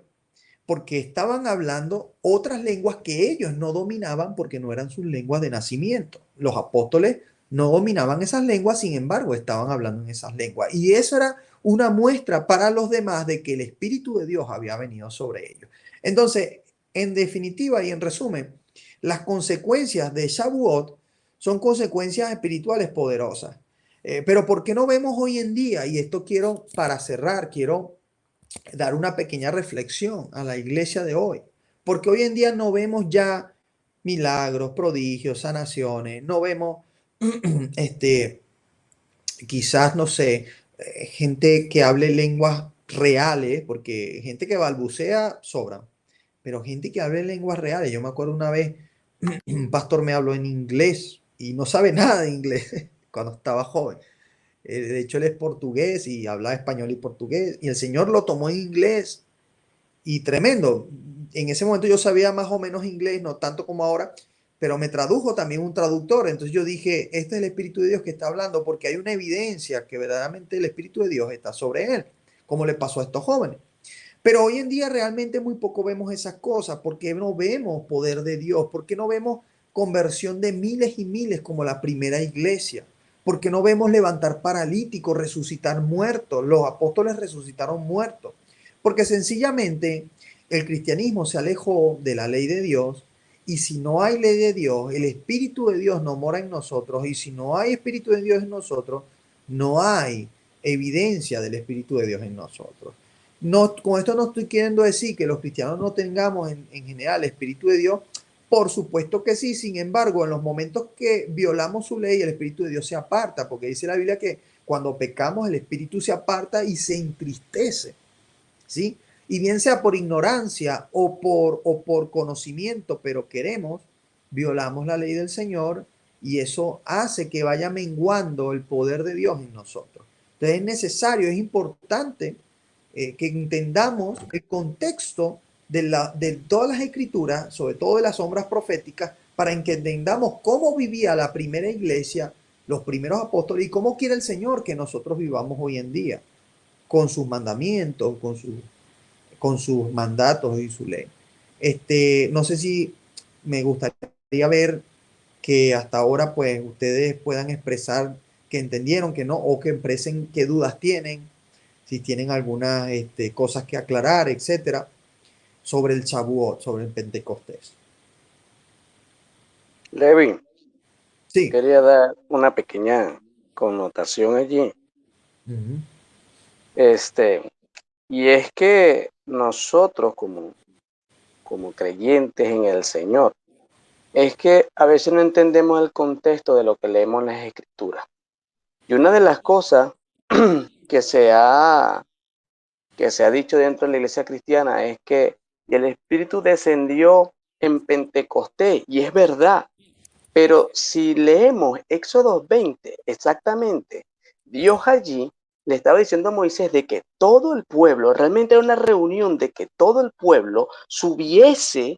porque estaban hablando otras lenguas que ellos no dominaban porque no eran sus lenguas de nacimiento. Los apóstoles no dominaban esas lenguas, sin embargo, estaban hablando en esas lenguas. Y eso era una muestra para los demás de que el Espíritu de Dios había venido sobre ellos. Entonces, en definitiva y en resumen, las consecuencias de Shavuot son consecuencias espirituales poderosas. Pero ¿por qué no vemos hoy en día? Y esto quiero, para cerrar, quiero dar una pequeña reflexión a la iglesia de hoy, porque hoy en día no vemos ya milagros, prodigios, sanaciones, no vemos quizás, no sé, gente que hable lenguas reales, porque gente que balbucea sobra, pero gente que hable lenguas reales. Yo me acuerdo una vez, un pastor me habló en inglés y no sabe nada de inglés cuando estaba joven. De hecho, él es portugués y hablaba español y portugués, y el Señor lo tomó en inglés y tremendo. En ese momento yo sabía más o menos inglés, no tanto como ahora, pero me tradujo también un traductor. Entonces yo dije, este es el Espíritu de Dios que está hablando, porque hay una evidencia que verdaderamente el Espíritu de Dios está sobre él, como le pasó a estos jóvenes. Pero hoy en día realmente muy poco vemos esas cosas, porque no vemos poder de Dios, porque no vemos conversión de miles y miles como la primera iglesia, porque no vemos levantar paralíticos, resucitar muertos. Los apóstoles resucitaron muertos, porque sencillamente el cristianismo se alejó de la ley de Dios, y si no hay ley de Dios, el Espíritu de Dios no mora en nosotros, y si no hay Espíritu de Dios en nosotros, no hay evidencia del Espíritu de Dios en nosotros. No, con esto no estoy queriendo decir que los cristianos no tengamos en general el Espíritu de Dios. Por supuesto que sí. Sin embargo, en los momentos que violamos su ley, el Espíritu de Dios se aparta, porque dice la Biblia que cuando pecamos el Espíritu se aparta y se entristece, ¿sí? Y bien sea por ignorancia o por conocimiento, pero queremos, violamos la ley del Señor, y eso hace que vaya menguando el poder de Dios en nosotros. Entonces es necesario, es importante que entendamos el contexto de todas las escrituras, sobre todo de las sombras proféticas, para que entendamos cómo vivía la primera iglesia, los primeros apóstoles, y cómo quiere el Señor que nosotros vivamos hoy en día, con sus mandamientos, con sus mandatos y su ley. No sé si me gustaría ver que hasta ahora pues ustedes puedan expresar que entendieron, que no, o que expresen qué dudas tienen, si tienen algunas cosas que aclarar, etcétera, sobre el Shavuot, sobre el Pentecostés. Levin, Sí. quería dar una pequeña connotación allí. Uh-huh. Y es que nosotros como creyentes en el Señor, es que a veces no entendemos el contexto de lo que leemos en las Escrituras. Y una de las cosas que se ha dicho dentro de la iglesia cristiana es que el Espíritu descendió en Pentecostés, y es verdad. Pero si leemos Éxodo 20, exactamente, Dios allí le estaba diciendo a Moisés de que todo el pueblo, realmente era una reunión de que todo el pueblo subiese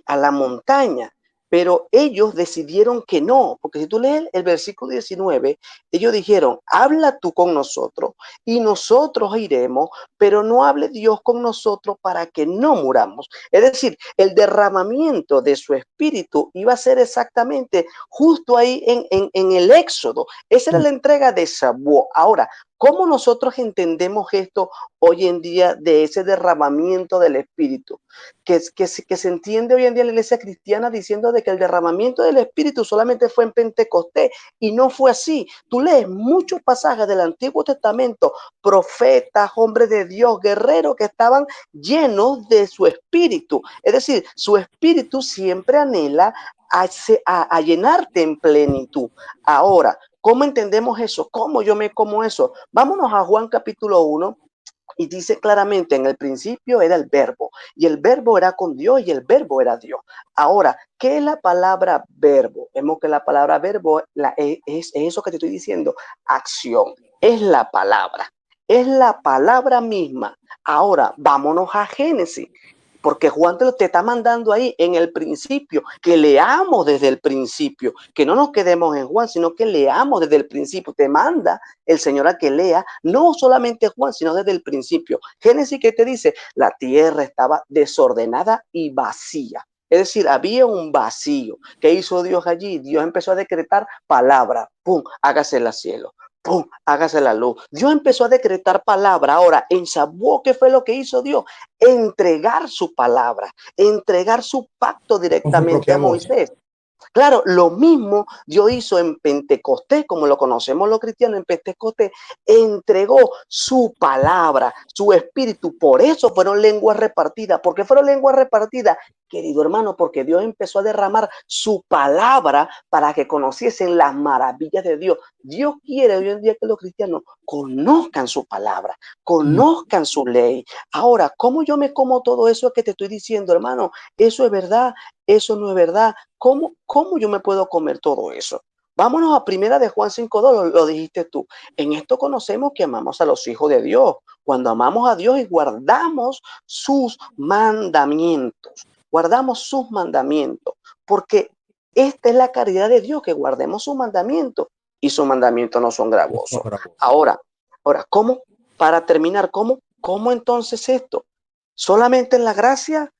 a la montaña, pero ellos decidieron que no, porque si tú lees el versículo 19, ellos dijeron, habla tú con nosotros y nosotros iremos, pero no hable Dios con nosotros para que no muramos. Es decir, el derramamiento de su espíritu iba a ser exactamente justo ahí en el Éxodo. Esa era la entrega de Shavuot. Ahora, ¿cómo nosotros entendemos esto hoy en día de ese derramamiento del espíritu? Que se entiende hoy en día en la iglesia cristiana diciendo de que el derramamiento del espíritu solamente fue en Pentecostés, y no fue así. Tú lees muchos pasajes del Antiguo Testamento, profetas, hombres de Dios, guerreros que estaban llenos de su espíritu. Es decir, su espíritu siempre anhela a llenarte en plenitud. Ahora, ¿cómo entendemos eso? ¿Cómo yo me como eso? Vámonos a Juan capítulo 1. Y dice claramente, en el principio era el verbo, y el verbo era con Dios, y el verbo era Dios. Ahora, ¿qué es la palabra verbo? Vemos que la palabra verbo es eso que te estoy diciendo, acción. Es la palabra misma. Ahora, vámonos a Génesis. porque Juan te está mandando ahí en el principio, que leamos desde el principio, que no nos quedemos en Juan, sino que leamos desde el principio. Te manda el Señor a que lea, no solamente Juan, sino desde el principio. Génesis, ¿qué te dice? La tierra estaba desordenada y vacía. Es decir, había un vacío. ¿Qué hizo Dios allí? Dios empezó a decretar palabra. ¡Pum! Hágase el cielo. ¡Pum! Hágase la luz. Dios empezó a decretar palabra. Ahora, en Shavuot, ¿qué fue lo que hizo Dios? Entregar su palabra, entregar su pacto Con su directamente propia a voz. Moisés. Claro, lo mismo Dios hizo en Pentecostés, como lo conocemos los cristianos en Pentecostés, entregó su palabra, su espíritu. Por eso fueron lenguas repartidas. ¿Por qué fueron lenguas repartidas? Querido hermano, porque Dios empezó a derramar su palabra para que conociesen las maravillas de Dios. Dios quiere hoy en día que los cristianos conozcan su palabra, conozcan su ley. Ahora, ¿cómo yo me como todo eso que te estoy diciendo, hermano? ¿Eso es verdad? ¿Eso no es verdad? ¿Cómo yo me puedo comer todo eso? Vámonos a primera de Juan 5:2, lo dijiste tú. En esto conocemos que amamos a los hijos de Dios. Cuando amamos a Dios y guardamos sus mandamientos. Guardamos sus mandamientos. Porque esta es la caridad de Dios, que guardemos sus mandamientos. Y sus mandamientos no son gravosos. Ahora, ¿cómo? Para terminar, ¿cómo entonces esto? ¿Solamente en la gracia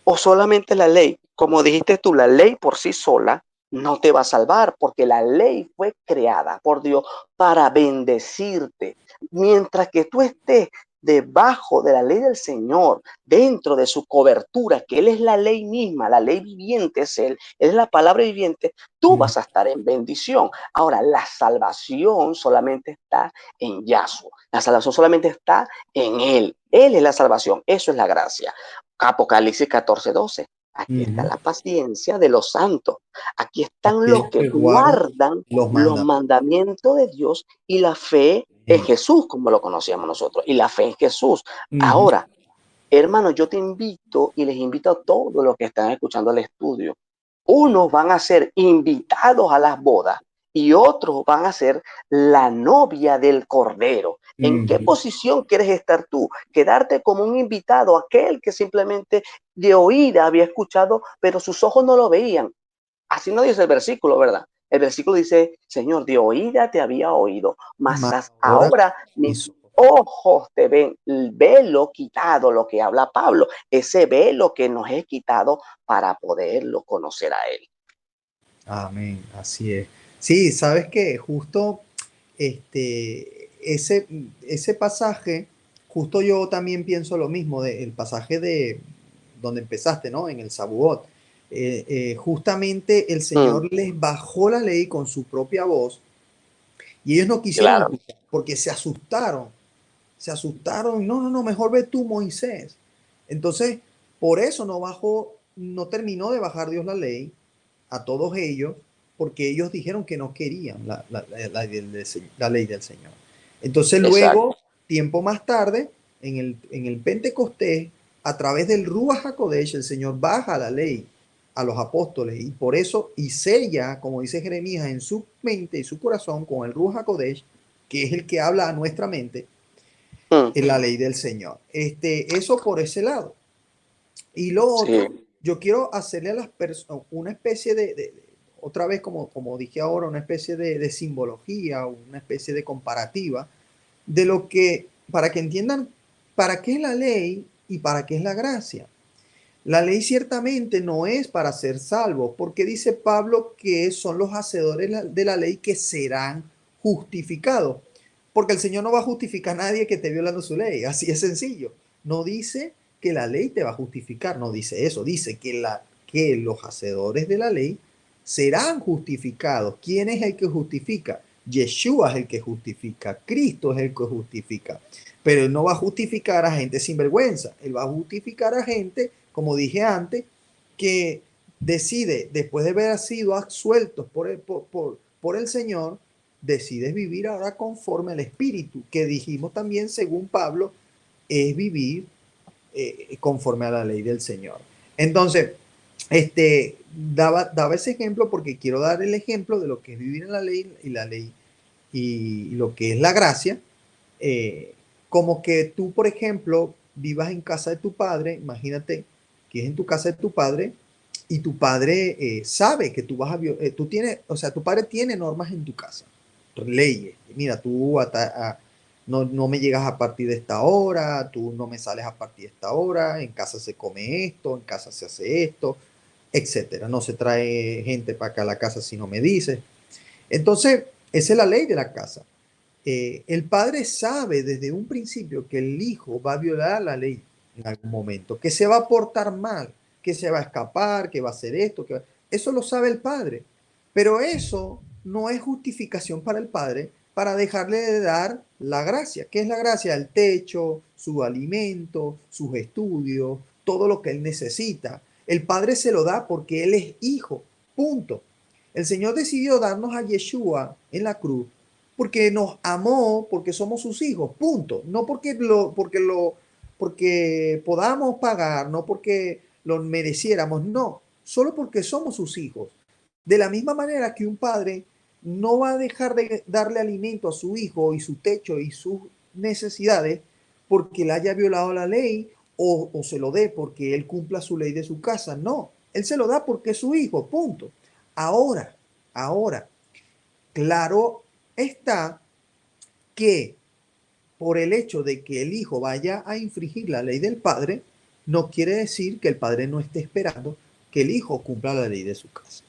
o solamente la ley? Como dijiste tú, la ley por sí sola no te va a salvar, porque la ley fue creada por Dios para bendecirte. Mientras que tú estés debajo de la ley del Señor, dentro de su cobertura, que Él es la ley misma, la ley viviente es Él es la palabra viviente, tú vas a estar en bendición. Ahora, la salvación solamente está en Yahshua, la salvación solamente está en Él. Él es la salvación, eso es la gracia. Apocalipsis 14:12. Aquí está la paciencia de los santos. Aquí están los que guardan los mandamientos de Dios y la fe en Jesús, como lo conocíamos nosotros, y la fe en Jesús. Ahora, hermano, yo te invito y les invito a todos los que están escuchando el estudio. Unos van a ser invitados a las bodas y otros van a ser la novia del Cordero. ¿En qué posición quieres estar tú? Quedarte como un invitado, aquel que simplemente de oída había escuchado, pero sus ojos no lo veían. Así no dice el versículo, ¿verdad? El versículo dice, Señor, de oída te había oído, mas ahora mis ojos te ven. El velo quitado, lo que habla Pablo, ese velo que nos es quitado para poderlo conocer a Él. Amén, así es. Sí, sabes que justo ese pasaje, justo yo también pienso lo mismo, el pasaje de donde empezaste, ¿no? En el Shavuot. Justamente el Señor les bajó la ley con su propia voz y ellos no quisieron escuchar porque se asustaron. No, mejor ve tú, Moisés. Entonces, por eso no terminó de bajar Dios la ley a todos ellos, porque ellos dijeron que no querían la ley del Señor. Entonces luego, tiempo más tarde, en el Pentecostés, a través del Ruach HaKodesh, el Señor baja la ley a los apóstoles y por eso, y sella, como dice Jeremías, en su mente y su corazón con el Ruach HaKodesh, que es el que habla a nuestra mente, en la ley del Señor. Eso por ese lado. Y lo otro, yo quiero hacerle a las personas una especie otra vez, como dije ahora, una especie de simbología, una especie de comparativa de lo que, para que entiendan para qué es la ley y para qué es la gracia. La ley ciertamente no es para ser salvos, porque dice Pablo que son los hacedores de la ley que serán justificados, porque el Señor no va a justificar a nadie que esté violando su ley, así es sencillo. No dice que la ley te va a justificar, no dice eso, dice que los hacedores de la ley serán justificados. ¿Quién es el que justifica? Yeshua es el que justifica, Cristo es el que justifica, pero Él no va a justificar a gente sin vergüenza, Él va a justificar a gente, como dije antes, que decide, después de haber sido absueltos por el Señor, decides vivir ahora conforme al Espíritu, que dijimos también, según Pablo, es vivir conforme a la ley del Señor. Entonces, daba ese ejemplo porque quiero dar el ejemplo de lo que es vivir en la ley y lo que es la gracia. Como que tú, por ejemplo, vivas en casa de tu padre, imagínate aquí es en tu casa de tu padre, y tu padre sabe que tú vas a tú tienes, o sea, tu padre tiene normas en tu casa, leyes. Mira, no me llegas a partir de esta hora, tú no me sales a partir de esta hora, en casa se come esto, en casa se hace esto, etcétera. No se trae gente para acá a la casa si no me dices. Entonces, esa es la ley de la casa. El padre sabe desde un principio que el hijo va a violar la ley en algún momento, que se va a portar mal, que se va a escapar, que va a hacer esto, eso lo sabe el padre. Pero eso no es justificación para el padre para dejarle de dar la gracia. ¿Qué es la gracia? El techo, su alimento, sus estudios, todo lo que él necesita. El padre se lo da porque él es hijo, punto. El Señor decidió darnos a Yeshua en la cruz porque nos amó, porque somos sus hijos, punto. No porque podamos pagar, no porque lo mereciéramos, no, solo porque somos sus hijos. De la misma manera que un padre no va a dejar de darle alimento a su hijo y su techo y sus necesidades porque le haya violado la ley o se lo dé porque él cumpla su ley de su casa. No, él se lo da porque es su hijo, punto. Ahora, claro está que por el hecho de que el hijo vaya a infringir la ley del padre, no quiere decir que el padre no esté esperando que el hijo cumpla la ley de su casa.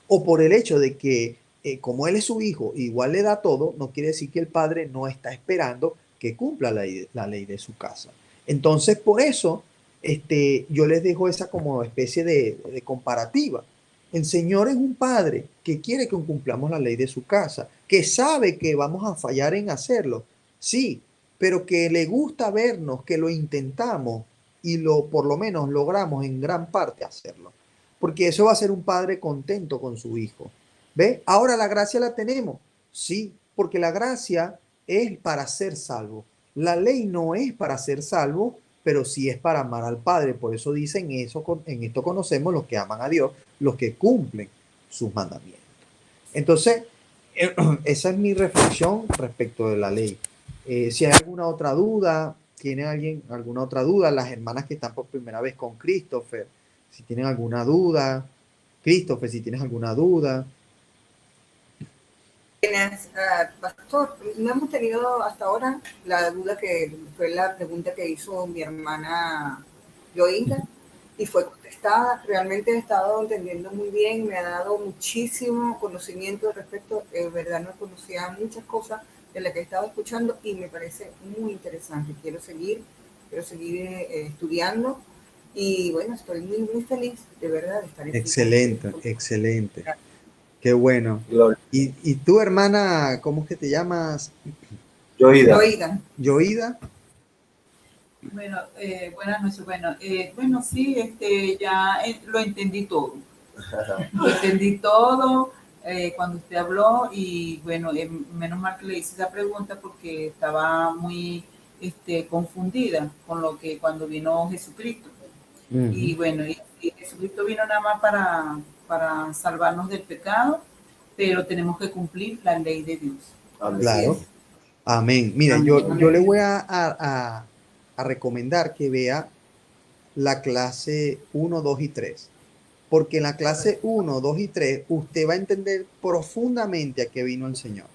O por el hecho de que como él es su hijo, igual le da todo, no quiere decir que el padre no está esperando que cumpla la ley de su casa. Entonces, por eso, yo les dejo esa como especie de comparativa. El Señor es un padre que quiere que cumplamos la ley de su casa, que sabe que vamos a fallar en hacerlo, sí, pero que le gusta vernos, que lo intentamos y por lo menos logramos en gran parte hacerlo. Porque eso va a ser un padre contento con su hijo. ¿Ve? Ahora la gracia la tenemos. Sí, porque la gracia es para ser salvo. La ley no es para ser salvo, pero sí es para amar al Padre. Por eso dicen eso, en esto conocemos los que aman a Dios, los que cumplen sus mandamientos. Entonces, esa es mi reflexión respecto de la ley. Si hay alguna otra duda, ¿tiene alguien alguna otra duda? Las hermanas que están por primera vez con Christopher, si tienen alguna duda. Christopher, si tienes alguna duda. Pastor, no hemos tenido hasta ahora la duda que fue la pregunta que hizo mi hermana Yoinda y fue contestada. Realmente he estado entendiendo muy bien, me ha dado muchísimo conocimiento al respecto. En verdad no conocía muchas cosas de las que he estado escuchando y me parece muy interesante. Quiero seguir estudiando y bueno, estoy muy, muy feliz de verdad de estar aquí. Excelente, excelente. Qué bueno. ¿Y tú, hermana, cómo es que te llamas? Yoida. Bueno, buenas noches. Bueno, sí, ya lo entendí todo. Lo entendí todo cuando usted habló y bueno, menos mal que le hice esa pregunta porque estaba muy confundida con lo que cuando vino Jesucristo. Y bueno, y Jesucristo vino nada más para salvarnos del pecado, pero tenemos que cumplir la ley de Dios. Claro. Amén. Mira, yo le voy a recomendar que vea la clase 1, 2 y 3. Porque en la clase 1, 2 y 3 usted va a entender profundamente a qué vino el Señor.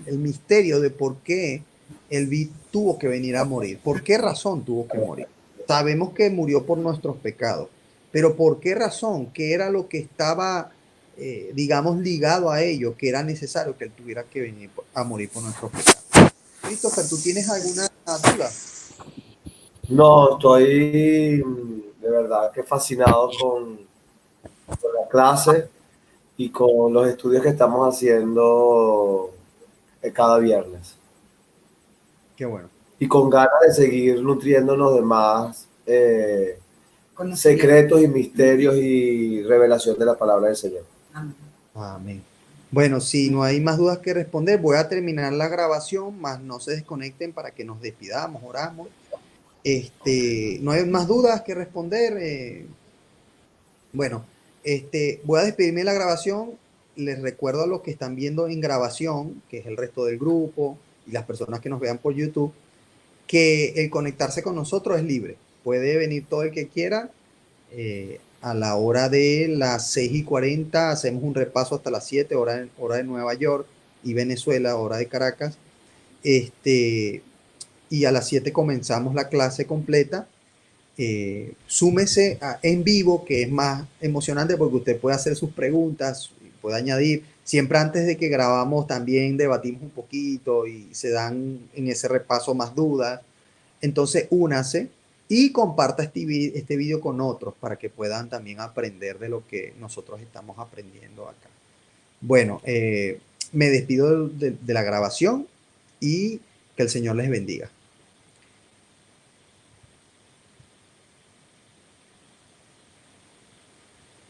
El misterio de por qué Él tuvo que venir a morir. ¿Por qué razón tuvo que morir? Sabemos que murió por nuestros pecados, pero ¿por qué razón? ¿Qué era lo que estaba, digamos, ligado a ello? Que era necesario que Él tuviera que venir a morir por nuestros pecados. Christopher, ¿tú tienes alguna duda? No, estoy de verdad que fascinado con la clase y con los estudios que estamos haciendo cada viernes. Qué bueno. Y con ganas de seguir nutriéndonos de más secretos y misterios y revelación de la palabra del Señor. Amén. Bueno, si no hay más dudas que responder, voy a terminar la grabación, más no se desconecten para que nos despidamos, oramos. No hay más dudas que responder. Bueno, voy a despedirme de la grabación. Les recuerdo a los que están viendo en grabación, que es el resto del grupo y las personas que nos vean por YouTube, que el conectarse con nosotros es libre. puede venir todo el que quiera. A la hora de las 6:40 hacemos un repaso hasta las 7, hora de Nueva York y Venezuela, hora de Caracas. Y a las 7 comenzamos la clase completa. Súmese en vivo, que es más emocionante porque usted puede hacer sus preguntas, puede añadir. Siempre antes de que grabamos también debatimos un poquito y se dan en ese repaso más dudas. Entonces, únase y comparta este video con otros para que puedan también aprender de lo que nosotros estamos aprendiendo acá. Bueno, me despido de la grabación y que el Señor les bendiga.